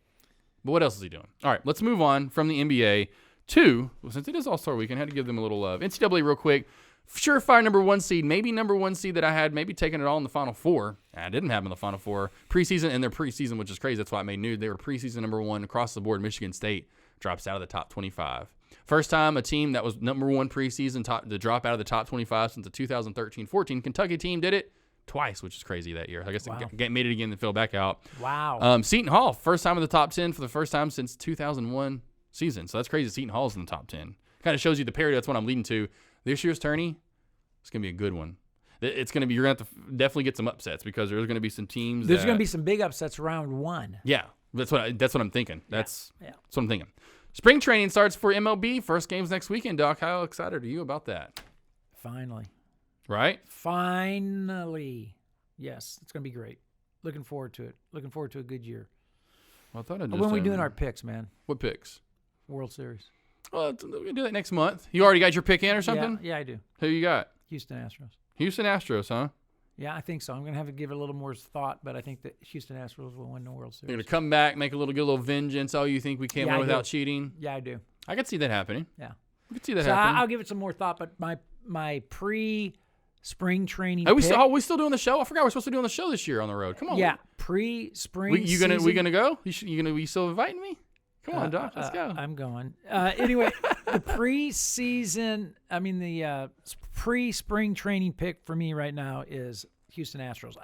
but what else is he doing? All right, let's move on from the NBA to, since it is All-Star Weekend, I had to give them a little love. NCAA real quick. Surefire number 1 seed, maybe number 1 seed that I had, maybe taking it all in the Final Four. I didn't have them in the Final Four. Preseason, and their preseason, which is crazy. That's why I made news. They were preseason number 1 across the board. Michigan State drops out of the top 25. First time a team that was number 1 preseason to drop out of the top 25 since the 2013-14 Kentucky team did it twice, which is crazy that year. I guess it made it again and fell back out. Wow. Seton Hall, first time in the top 10 for the first time since 2001 season. So that's crazy. Seton Hall's in the top 10. Kind of shows you the parity. That's what I'm leading to. This year's tourney, it's going to be a good one. It's going to be, you're going to have to definitely get some upsets because there's going to be some teams. There's going to be some big upsets round 1. Yeah, that's what I'm thinking. That's what I'm thinking. Spring training starts for MLB. First game's next weekend, Doc. How excited are you about that? Finally. Right? Finally. Yes, it's going to be great. Looking forward to it. Looking forward to a good year. Well, I thought I'd just, when are we doing our picks, man? What picks? World Series. Well, we can do that next month. You already got your pick in or something? Yeah, I do. Who you got? Houston Astros. Houston Astros, huh? Yeah, I think so. I'm going to have to give it a little more thought, but I think that Houston Astros will win the World Series. You're going to come back, get a little vengeance. Oh, you think we can't win without cheating? Yeah, I do. I could see that happening. Yeah. I could see that happening. I'll give it some more thought, but my pre-spring training Are we still doing the show? I forgot we're supposed to be doing the show this year on the road. Come on. Yeah, pre-spring season. We gonna go? You still inviting me? Come on, Doc. Let's go. I'm going. Anyway, the preseason, the pre-spring training pick for me right now is Houston Astros.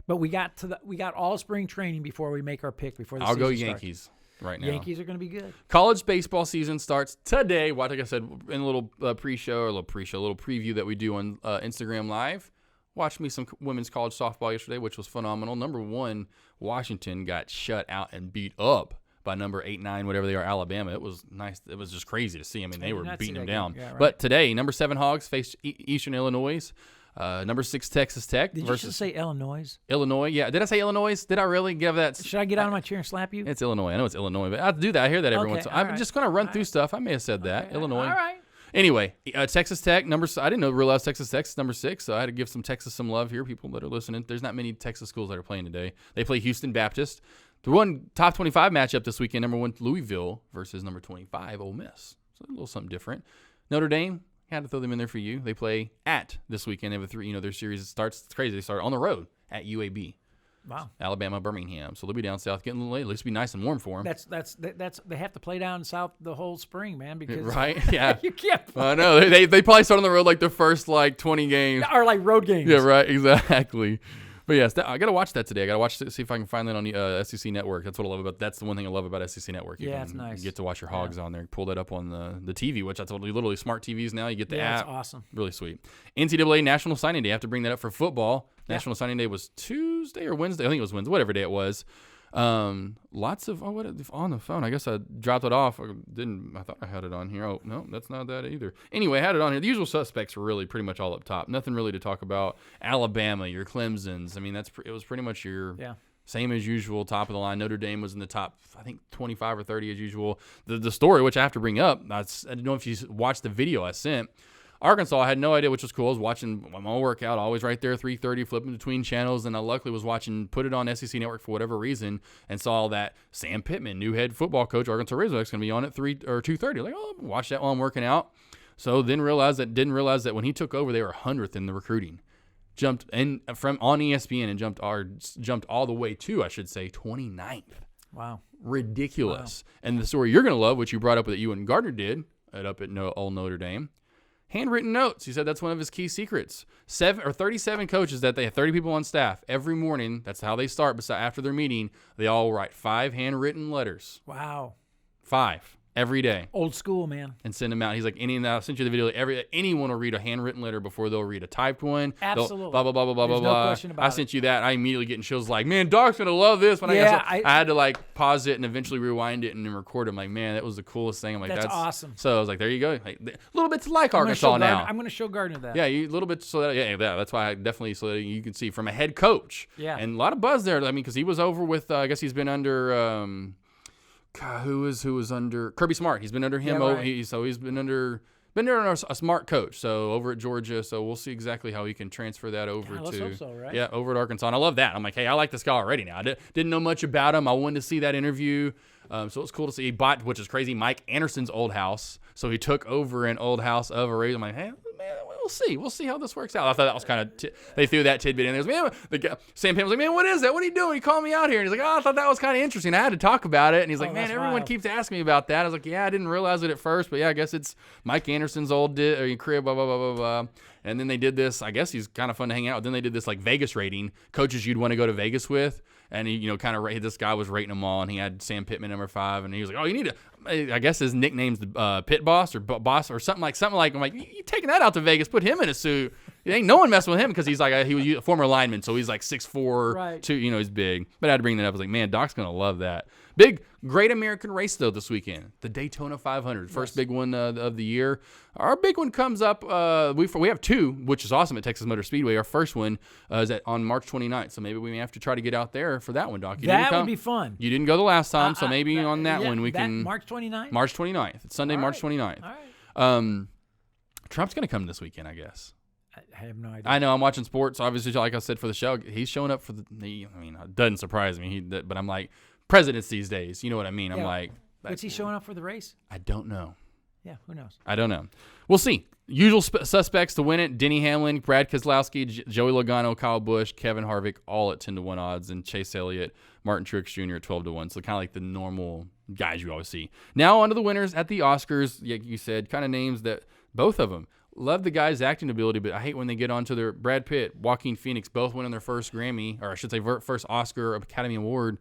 But we got all spring training before we make our pick before the season I'll go starts. Yankees right now. Yankees are going to be good. College baseball season starts today. Like I said, in a little preview that we do on Instagram Live. Watched me some women's college softball yesterday, which was phenomenal. Number 1, Washington got shut out and beat up by number 8, 9, whatever they are, Alabama. It was nice. It was just crazy to see. I mean, they were beating them down. Yeah, right. But today, number 7 Hogs faced Eastern Illinois. Number 6 Texas Tech. Did you just say Illinois? Illinois, yeah. Did I say Illinois? Did I really give that? Should I get out of my chair and slap you? It's Illinois. I know it's Illinois, but I do that. I hear that every once in a while. I'm just going to run through stuff. I may have said that. Illinois. All right. Anyway, Texas Tech, I didn't realize Texas Tech's number 6, so I had to give some Texas some love here, people that are listening. There's not many Texas schools that are playing today. They play Houston Baptist. The one top 25 matchup this weekend, number 1 Louisville versus number 25 Ole Miss. So a little something different. Notre Dame, had to throw them in there for you. They play at this weekend. They have their series starts. It's crazy. They start on the road at UAB. Wow. Alabama, Birmingham. So they'll be down south getting a little late. At least it'll be nice and warm for them. That's they have to play down south the whole spring, man, because right? Yeah. you can't play. I know. They probably start on the road like the first 20 games. Or like road games. Yeah, right. Exactly. But yes, I got to watch that today. I got to watch it, see if I can find that on the SEC Network. That's what I love about. That's the one thing I love about SEC Network. You it's nice. You get to watch your Hogs on there. Pull that up on the TV, which I told you, literally smart TVs now. You get the app. It's awesome. Really sweet. NCAA National Signing Day. I have to bring that up for football. National Signing Day was Tuesday or Wednesday. I think it was Wednesday. Whatever day it was. Lots of on the phone. I guess I dropped it off. I thought I had it on here. Oh no, that's not that either. Anyway, I had it on here. The usual suspects were really pretty much all up top. Nothing really to talk about. Alabama, your Clemson's. I mean, it was pretty much your same as usual. Top of the line. Notre Dame was in the top, I think 25 or 30 as usual. The story, which I have to bring up. I don't know if you watched the video I sent. Arkansas, I had no idea, which was cool. I was watching my workout, always right there, 3:30, flipping between channels, and I luckily was put it on SEC Network for whatever reason, and saw that Sam Pittman, new head football coach, Arkansas Razorbacks, going to be on at 3 or 2:30. Like, watch that while I'm working out. So didn't realize that when he took over, they were 100th in the recruiting. Jumped on ESPN and jumped all the way to, I should say, 29th. Wow, ridiculous. Wow. And the story you're going to love, which you brought up that you and Gardner did up at Old Notre Dame. Handwritten notes. He said that's one of his key secrets. 37 coaches that they have 30 people on staff every morning. That's how they start. But after their meeting, they all write 5 handwritten letters. Wow. 5 every day. Old school, man. And send them out. He's like, I sent you the video. Anyone will read a handwritten letter before they'll read a typed one. Absolutely. Blah, blah, blah, blah, blah, There's blah. No question about I sent you that. I immediately get in chills like, man, Doc's going to love this. When I had to pause it and eventually rewind it and then record it. I'm like, man, that was the coolest thing. I'm like, that's awesome. So I was like, there you go. Like, a little bit to like Arkansas now. I'm going to show Gardner that. Yeah, a little bit so that, that's why I definitely, so that you can see from a head coach. Yeah. And a lot of buzz there. I mean, because he was over with, I guess he's been under, who was under Kirby Smart. He's been under him. Yeah, right. So he's been under a smart coach. So over at Georgia. So we'll see exactly how he can transfer that over let's hope so, right? Yeah, over at Arkansas. And I love that. I'm like, hey, I like this guy already now. I didn't know much about him. I wanted to see that interview. So it was cool to see. He bought, which is crazy, Mike Anderson's old house. So he took over an old house of a Razor. I'm like, hey, man, we'll see how this works out. I thought that was kind of they threw that tidbit in there. Man, Sam Pittman was like, man, what is that? What are you doing? He called me out here, and he's like, I thought that was kind of interesting. I had to talk about it, and he's like, man, everyone keeps asking me about that. I was like, yeah, I didn't realize it at first, but yeah, I guess it's Mike Anderson's old crib, blah blah blah blah blah. And then they did this. I guess he's kind of fun to hang out with. Then they did this like Vegas rating, coaches you'd want to go to Vegas with. And he, this guy was rating them all, and he had Sam Pittman number 5, and he was like, "Oh, you need to." I guess his nickname's the Pit Boss or Boss or something like. I'm like, you taking that out to Vegas? Put him in a suit. Ain't no one messing with him because he's like he was a former lineman, so he's like 6'4", right. 2. He's big. But I had to bring that up. I was like, man, Doc's gonna love that. Big, great American race though this weekend. The Daytona 500, first big one of the year. Our big one comes up. We have 2, which is awesome at Texas Motor Speedway. Our first one is on March 29th, so maybe we may have to try to get out there for that one, Doc. That would be fun. You didn't go the last time, so maybe on that one we can. March 29th. March 29th. It's Sunday, March 29th. All right. Trump's gonna come this weekend, I guess. I have no idea. I know. I'm watching sports, obviously, like I said for the show. He's showing up for it doesn't surprise me. But I'm like, presidents these days. You know what I mean? I'm like, is he showing up for the race? I don't know. Yeah, who knows? I don't know. We'll see. Usual suspects to win it: Denny Hamlin, Brad Keselowski, Joey Logano, Kyle Busch, Kevin Harvick, all at 10-1 odds, and Chase Elliott, Martin Truex Jr. at 12-1. So kind of like the normal guys you always see. Now on to the winners at the Oscars. Like you said, kind of names that both of them. Love the guy's acting ability, but I hate when they get onto their Brad Pitt, Joaquin Phoenix, both winning their first Grammy, or I should say first Oscar Academy Award.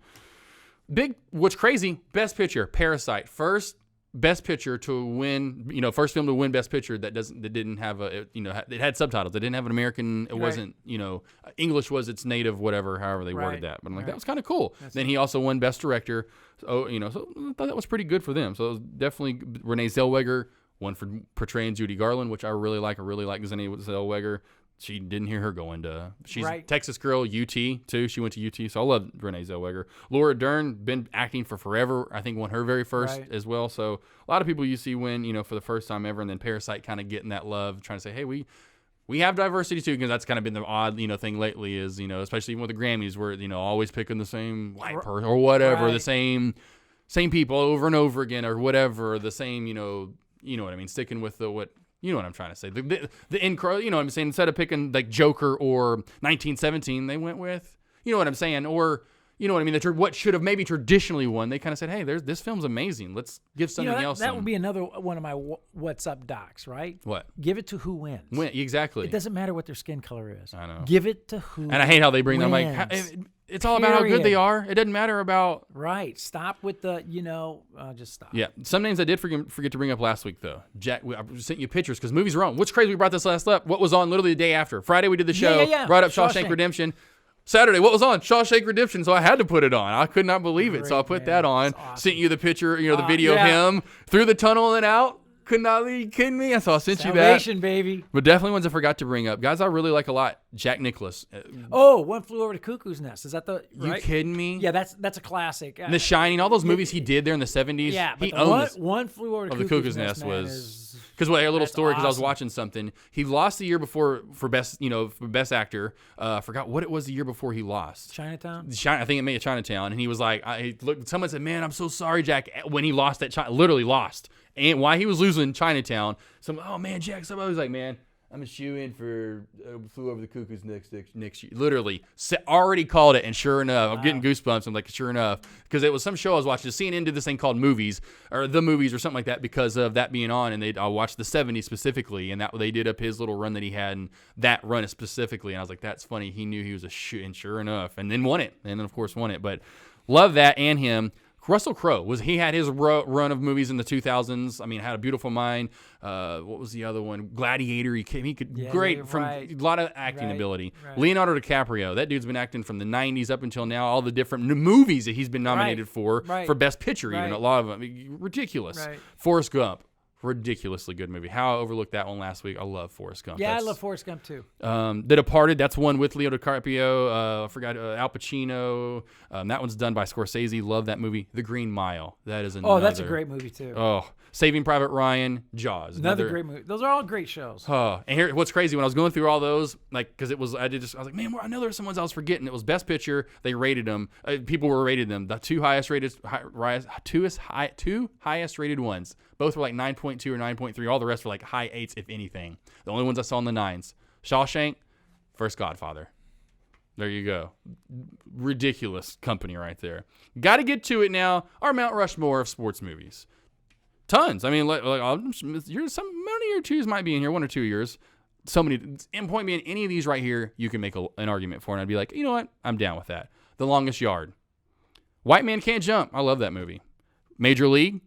What's crazy, Best Picture, Parasite. First Best Picture to win, first film to win Best Picture that didn't have it had subtitles. It didn't have an American, it wasn't, English was its native, whatever, however they worded that. But I'm like, that was kind of cool. Then he also won Best Director. So, so I thought that was pretty good for them. So it was definitely Renee Zellweger, one for portraying Judy Garland, which I really like. I really like Renee Zellweger. She didn't hear her going to. She's a Texas girl, UT too. She went to UT, so I love Renee Zellweger. Laura Dern, been acting for forever. I think won her very first as well. So a lot of people you see win, for the first time ever, and then Parasite kind of getting that love, trying to say, hey, we have diversity too, because that's kind of been the odd, thing lately is, especially even with the Grammys, where always picking the same white person or whatever, the same people over and over again or whatever, the same, you know what I mean, sticking with what. You know what I'm trying to say. The end, you know what I'm saying? Instead of picking like Joker or 1917, they went with, You know what I'm saying? Or, you know what I mean? What should have maybe traditionally won. They kind of said, hey, this film's amazing. Let's give something else. That would be another one of my what's up docs, right? What? Give it to who wins. Exactly. It doesn't matter what their skin color is. I know. Give it to who And I hate how they bring them wins. like, it's all about how good they are. It doesn't matter about. Right. Stop with the, just stop. Yeah. Some names I did forget to bring up last week, though. Jack, I sent you pictures because movies are on. What's crazy, we brought this last up. What was on literally the day after? Friday, we did the show. Brought up Shawshank Redemption. Saturday, what was on? Shawshank Redemption. So I had to put it on. I could not believe it. So I put that on. Awesome. Sent you the picture, the video of him through the tunnel and out. Could not be kidding me. So I sent you that. Salvation, baby. But definitely ones I forgot to bring up. Guys I really like a lot. Jack Nicklaus. One Flew Over the Cuckoo's Nest. Is that the right? You kidding me? Yeah, that's a classic. The Shining, all those movies he did there in the 70s. Yeah, but he owned One Flew Over the Cuckoo's Nest was. Because a little story, because I was watching something. He lost the year before for best actor. I forgot what it was the year before he lost. Chinatown? I think it made it Chinatown. And he was like, someone said, man, I'm so sorry, Jack. When he lost literally lost. And why he was losing Chinatown. Oh, man, Jack. Somebody was like, man, I'm a shoe-in for Flew Over the Cuckoo's next year. Literally, already called it, and sure enough, I'm getting goosebumps. I'm like, sure enough, because it was some show I was watching. CNN did this thing called Movies, or The Movies, or something like that, because of that being on, and I watched the 70s specifically, and that they did up his little run that he had, and that run specifically, and I was like, that's funny. He knew he was a shoe-in, sure enough, and then won it, and then, of course, won it. But love that and him. Russell Crowe he had his run of movies in the 2000s. I mean, Had a Beautiful Mind. What was the other one? Gladiator. He could a lot of acting ability. Right. Leonardo DiCaprio. That dude's been acting from the 90s up until now. All the different movies that he's been nominated for Best Picture. Even a lot of them ridiculous. Right. Forrest Gump. Ridiculously good movie. How I overlooked that one last week. I love Forrest Gump. Yeah, I love Forrest Gump too. The Departed, that's one with Leo DiCaprio. I forgot Al Pacino. That one's done by Scorsese. Love that movie. The Green Mile. That is another. Oh, that's a great movie too. Oh, Saving Private Ryan. Jaws. Another great movie. Those are all great shows. And here, what's crazy, when I was going through all those, because I was like, man, I know there's some ones I was forgetting. It was Best Picture. They rated them. People were rated them. The two highest rated ones. Both were like 9.2 or 9.3. All the rest were like high 8s, if anything. The only ones I saw in the 9s. Shawshank, First Godfather. There you go. Ridiculous company right there. Got to get to it now. Our Mount Rushmore of sports movies. Tons. I mean, many of your twos might be in here, 1 or 2 years. So many. And point being, any of these right here, you can make an argument for. And I'd be like, you know what? I'm down with that. The Longest Yard. White Man Can't Jump. I love that movie. Major League.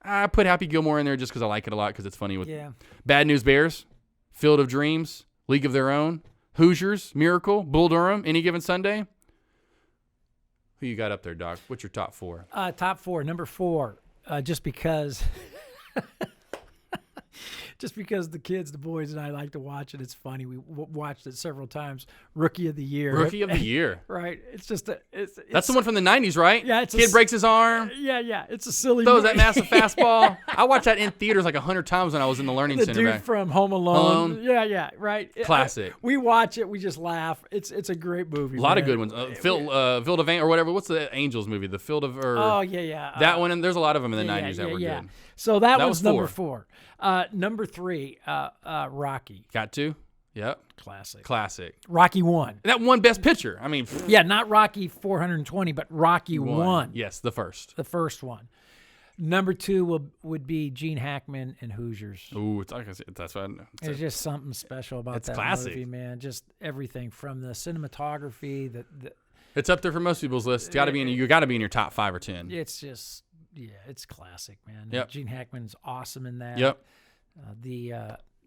I put Happy Gilmore in there just because I like it a lot because it's funny with Bad News Bears, Field of Dreams, League of Their Own, Hoosiers, Miracle, Bull Durham, Any Given Sunday. Who you got up there, Doc? What's your top 4? Top 4, number 4, just because... Just because the boys and I like to watch it. It's funny. We watched it several times. Rookie of the Year. Rookie of the Year. Right. It's just that's the one from the 90s, right? Yeah. Kid breaks his arm. Yeah. It's a silly throws movie. that massive fastball. I watched that in theaters like 100 times when I was in the Learning Center. The dude from Home Alone. Yeah. Right. Classic. We watch it. We just laugh. It's a great movie. A lot of good ones. Field of or whatever. What's the Angels movie? The Field of. Oh yeah. That one, and there's a lot of them in the 90s that were good. So that was number 4. Number 3, Rocky. Got to? Yep. Classic. Rocky 1. That won Best Picture. I mean. Yeah, not Rocky 420, but Rocky 1. Yes, the first. The first one. Number 2 would be Gene Hackman and Hoosiers. Ooh, it's like I said, that's what. There's just something special about that classic. movie, man. Just everything from the cinematography, It's up there for most people's list. You got to be in your top 5 or 10. It's just. Yeah, it's classic, man. Yep. Gene Hackman's awesome in that. Yep.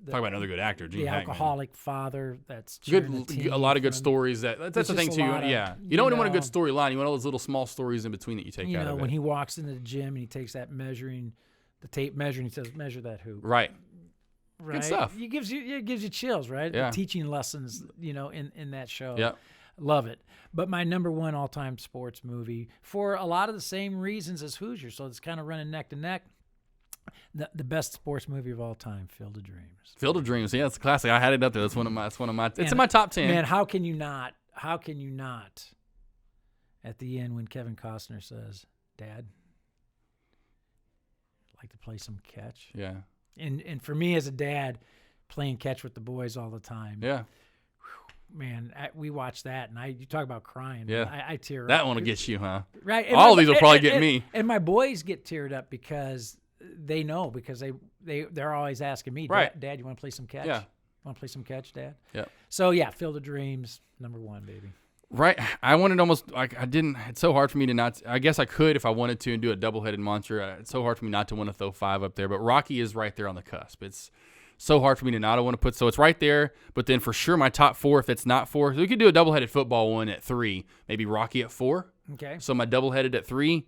Talk about another good actor, Gene Hackman. The alcoholic father. That's good. A lot of good stories. That's the thing too. You don't want a good storyline. You want all those little small stories in between that you take out of it. When he walks into the gym and he takes that the tape measuring, he says, "Measure that hoop." Right. Good stuff. It gives you chills, right? Yeah. The teaching lessons, in that show. Yeah. Love it. But my number 1 all-time sports movie, for a lot of the same reasons as Hoosiers, so it's kind of running neck to neck. The best sports movie of all time, Field of Dreams. Field of Dreams, yeah, it's a classic. I had it up there. That's one of my. It's in my top 10. Man, how can you not? At the end, when Kevin Costner says, "Dad, I'd like to play some catch." Yeah. And for me as a dad, playing catch with the boys all the time. Yeah. man, we watched that, and you talk about crying. Yeah. I tear up. That one will get you, huh? Right. And all of these will probably get me. And my boys get teared up because they know, because they're always asking me, Dad, you want to play some catch? Yeah. Want to play some catch, Dad? Yeah. So, yeah, Field of Dreams, number 1, baby. Right. I wanted almost, like, I didn't, it's so hard for me to not, I guess I could if I wanted to and do a double-headed monster. It's so hard for me not to want to throw 5 up there, but Rocky is right there on the cusp. It's so hard for me to not want to put, so it's right there, but then for sure my top 4, if it's not 4, so we could do a double-headed football one at 3, maybe Rocky at 4. Okay. So my double-headed at 3,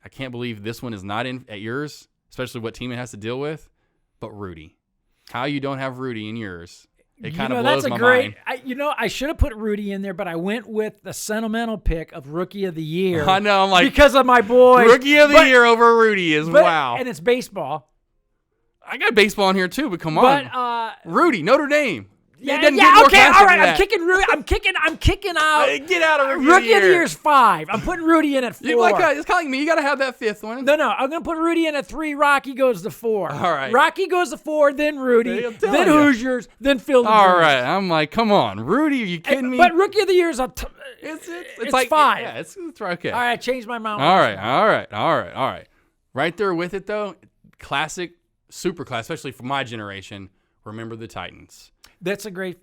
I can't believe this one is not in at yours, especially what team it has to deal with, but Rudy. How you don't have Rudy in yours. It kind of blows my mind. I should have put Rudy in there, but I went with the sentimental pick of Rookie of the Year. I know, I'm like, because of my boys. Rookie of the Year over Rudy is wow. And it's baseball. I got baseball in here too, but come on. But Rudy, Notre Dame. Okay, all right. I'm kicking Rudy. I'm kicking out. Get out of Rookie of the Year's 5. I'm putting Rudy in at 4. It's calling me. You got to have that 5th one. No. I'm going to put Rudy in at 3. Rocky goes to 4. All right. Rocky goes to 4, then Rudy, then Hoosiers, then Field of Dreams. All right. I'm like, come on, Rudy. Are you kidding me? But Rookie of the Year's it's like 5. Yeah, it's okay. All right. I changed my mind. All right. Right there with it though, classic, super class, especially for my generation. Remember the Titans. That's a great.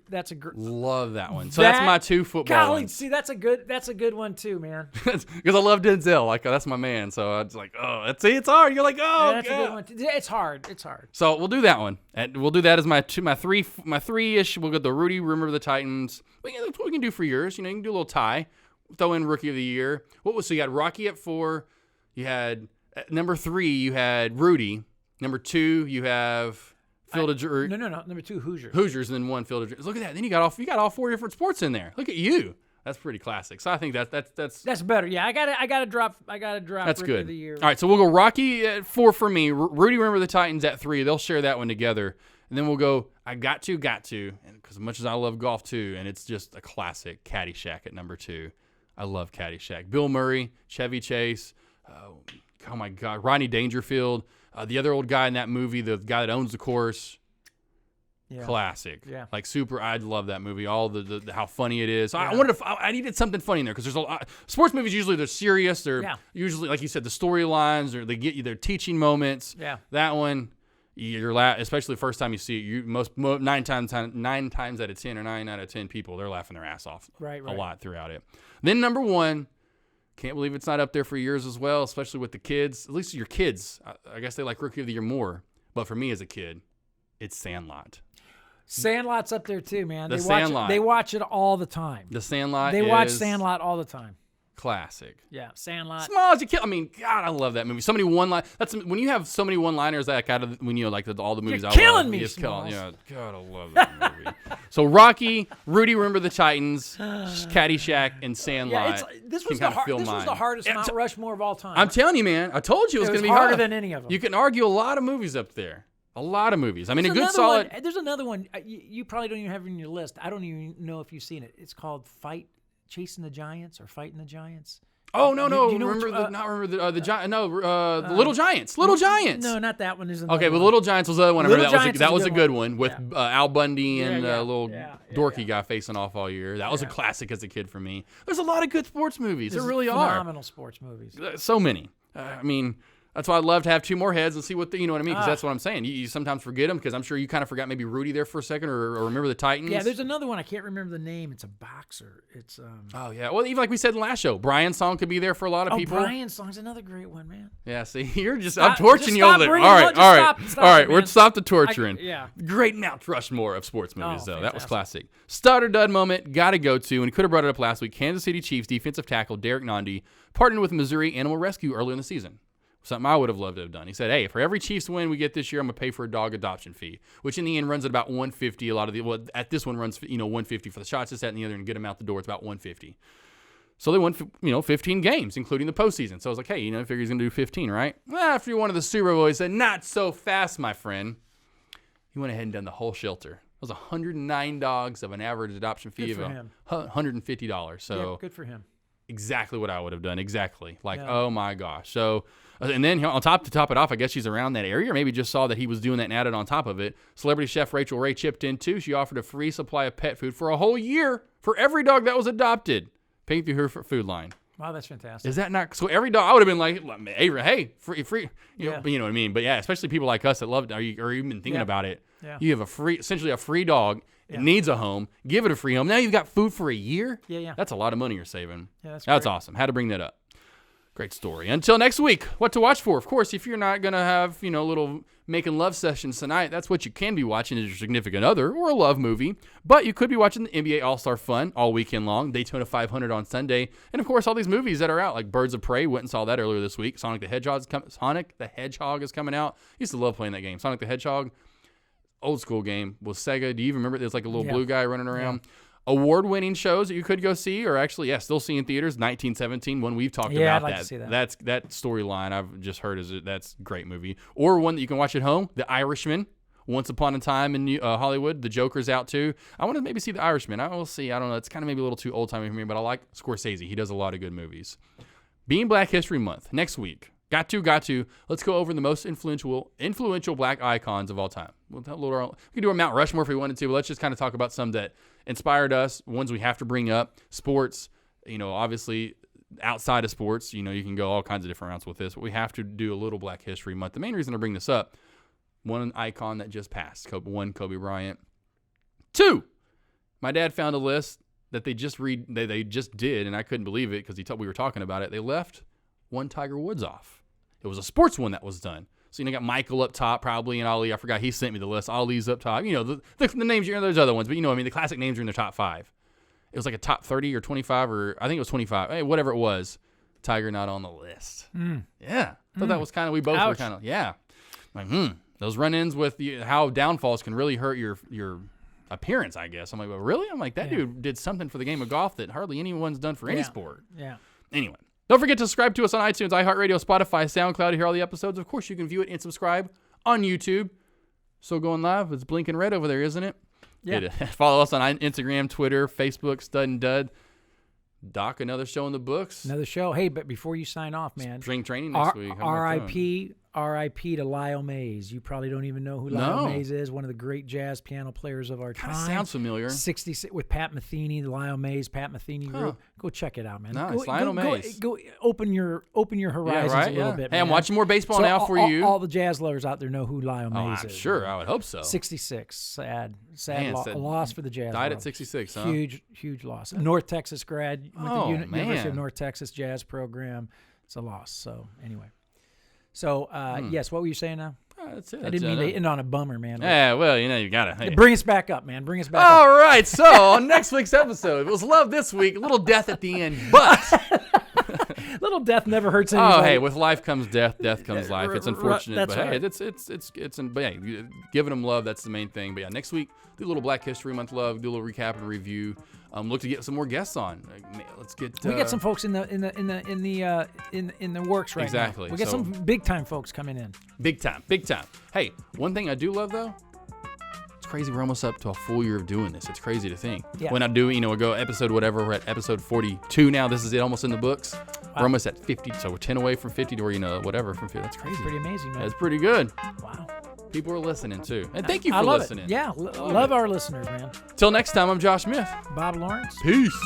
Love that one. So that's my 2 football ones. See, that's a good one too, man. Because I love Denzel. Like, that's my man. So it's like, it's hard. You're like, that's a good one. It's hard. So we'll do that one. And we'll do that as my 3-ish. We'll go the Rudy, Remember the Titans. That's what we can do for yours. You can do a little tie. Throw in Rookie of the Year. So you had Rocky at 4. You had number 3. You had Rudy. Number 2. You have. Field of Dreams. No. Number 2, Hoosiers. Hoosiers, and then 1 Field of Dreams. Look at that. Then you got all 4 different sports in there. Look at you. That's pretty classic. So I think that's better. Yeah, I gotta drop. That's Rookie good. Of the Year. All right, so we'll go Rocky at 4 for me. Rudy, Remember the Titans at 3. They'll share that one together, and then we'll go. I got to, because as much as I love golf too, and it's just a classic. Caddyshack at number 2. I love Caddyshack. Bill Murray, Chevy Chase. Oh my God, Rodney Dangerfield. The other old guy in that movie, the guy that owns the course. Yeah. Classic. Yeah. Like super. I love that movie. All the how funny it is. Yeah. I needed something funny in there because there's a lot. Sports movies usually they're serious. They're usually, like you said, the storylines or they get you their teaching moments. Yeah. That one, especially the first time you see it. Nine times out of 10 or 9 out of 10 people they're laughing their ass off. Right. A lot throughout it. Then number 1. Can't believe it's not up there for yours as well, especially with the kids. At least your kids. I guess they like Rookie of the Year more. But for me as a kid, it's Sandlot. Sandlot's up there too, man. They watch it all the time. The Sandlot. They watch Sandlot all the time. Classic. Yeah, Sandlot. Small as you kill. I mean, God, I love that movie. So many one-line. That's when you have so many one-liners that out of when all the movies. You're killing me, Smalls. Yeah, God, I love that movie. So Rocky, Rudy, Remember the Titans, Caddyshack, and Sandlot. Yeah, this was the hardest Mount Rushmore of all time. I'm telling you, man. I told you it was going to be harder than any of them. You can argue a lot of movies up there. A lot of movies. I mean, a good solid. There's another one you probably don't even have in your list. I don't even know if you've seen it. It's called Chasing the Giants or Fighting the Giants. Oh no! The Giant. No, the Little Giants. Little Giants. No, not that one. Okay, but Little Giants was the other one. I remember that was a good one with Al Bundy and a little dorky guy facing off all year. That was a classic as a kid for me. There's a lot of good sports movies. There really are phenomenal sports movies. So many. I mean. That's why I'd love to have 2 more heads and see you know what I mean? Because that's what I'm saying. You sometimes forget them because I'm sure you kind of forgot maybe Rudy there for a second or Remember the Titans. Yeah, there's another one. I can't remember the name. It's a boxer. It's Oh, yeah. Well, even like we said in the last show, Brian's song could be there for a lot of people. Brian's song's another great one, man. Yeah, see, I'm torching you over there. All right. We're stop the torturing. Great Mount Rushmore of sports movies, though. Fantastic. That was classic. Stud or dud moment, got to go to, and we could have brought it up last week, Kansas City Chiefs defensive tackle Derek Nandi partnered with Missouri Animal Rescue earlier in the season. Something I would have loved to have done. He said, hey, for every Chiefs win we get this year, I'm going to pay for a dog adoption fee, which in the end runs at about $150. At this one runs, $150 for the shots, this, that, and the other, and get them out the door. It's about $150. So they won, 15 games, including the postseason. So I was like, hey, I figure he's going to do 15, right? Well, after he won the Super Bowl, he said, not so fast, my friend. He went ahead and done the whole shelter. It was 109 dogs of an average adoption fee of $150. So good for him. Exactly what I would have done. Exactly. Oh my gosh. So And then to top it off, I guess she's around that area, or maybe just saw that he was doing that and added on top of it. Celebrity chef Rachel Ray chipped in too. She offered a free supply of pet food for a whole year for every dog that was adopted, paying through her food line. Wow, that's fantastic. Is that not so? Every dog, I would have been like, hey, free. You know what I mean? But yeah, especially people like us that love it, or even thinking about it. Yeah. You have essentially a free dog. It needs a home. Give it a free home. Now you've got food for a year. Yeah. That's a lot of money you're saving. Yeah, that's awesome. Had to bring that up. Great story. Until next week, what to watch for? Of course, if you're not going to have, little making love sessions tonight, that's what you can be watching as your significant other or a love movie. But you could be watching the NBA All-Star Fun all weekend long, Daytona 500 on Sunday. And, of course, all these movies that are out, like Birds of Prey. Went and saw that earlier this week. Sonic the Hedgehog is coming out. Used to love playing that game. Sonic the Hedgehog, old school game, was Sega. Do you even remember? There's like a little blue guy running around. Yeah. Award-winning shows that you could go see, or actually, still see in theaters. 1917, one we've talked about. I'd like to see that. That storyline I've just heard that's a great movie. Or one that you can watch at home, The Irishman. Once Upon a Time in Hollywood, The Joker's out too. I want to maybe see The Irishman. I will see. I don't know. It's kind of maybe a little too old-timey for me, but I like Scorsese. He does a lot of good movies. Being Black History Month next week. Got to. Let's go over the most influential black icons of all time. We can do a Mount Rushmore if we wanted to, but let's just kind of talk about some that inspired us, ones we have to bring up. Sports, obviously outside of sports, you can go all kinds of different routes with this, but we have to do a little Black History Month. The main reason I bring this up, one icon that just passed, Kobe Bryant. 2, my dad found a list that they just did, and I couldn't believe it because we were talking about it. They left one Tiger Woods off. It was a sports one that was done. So, got Michael up top probably, and Ali. I forgot he sent me the list. Ali's up top. The names, there's other ones, but the classic names are in the top 5. It was like a top 30 or 25, or I think it was 25. Hey, whatever it was, Tiger not on the list. Yeah. I thought that was kind of, we both were kind of, like, those run-ins with how downfalls can really hurt your appearance, I guess. I'm like, well, really? I'm like, that dude did something for the game of golf that hardly anyone's done for any sport. Yeah. Anyway. Don't forget to subscribe to us on iTunes, iHeartRadio, Spotify, SoundCloud to hear all the episodes. Of course, you can view it and subscribe on YouTube. So going live, it's blinking red over there, isn't it? Yeah. Follow us on Instagram, Twitter, Facebook, Stud and Dud. Doc, another show in the books. Another show. Hey, but before you sign off, man. Spring training next week. R.I.P. to Lyle Mays. You probably don't even know who Lyle Mays is. One of the great jazz piano players of our time. Sounds familiar. 66 with Pat Metheny, the Lyle Mays, Pat Metheny group. Go check it out, man. Nice. Lionel Mays. Go open your horizons a little bit, man. Hey, I'm watching more baseball now for you. All the jazz lovers out there know who Lyle Mays is. Sure, I would hope so. 66. Sad loss for the Jazz. Died at 66, huh? Huge loss. North Texas grad with the University of North Texas Jazz program. It's a loss. So, anyway. So, yes, what were you saying now? That's it. I didn't mean to end on a bummer, man. Yeah, well, you got to. Hey. Bring us back up, man. Bring us back up. All right, so on next week's episode, it was love this week, a little death at the end, but... Little death never hurts anybody. Oh, hey, with life comes death, death comes life. It's unfortunate, but hey, it's giving them love, that's the main thing. But yeah, next week, do a little Black History Month love, do a little recap and review. Look to get some more guests on. Let's get. We got some folks in the works right now. Exactly. We got some big time folks coming in. Big time. Hey, one thing I do love though. It's crazy. We're almost up to a full year of doing this. It's crazy to think. Yeah. When I do, we go episode whatever. We're at episode 42 now. This is it, almost in the books. Wow. We're almost at 50, so we're 10 away from 50 to where whatever from 50. That's crazy. That's pretty amazing, man. That's pretty good. Wow. People are listening too, and thank you for listening. Yeah, love our listeners, man. Till next time, I'm Josh Smith. Bob Lawrence. Peace.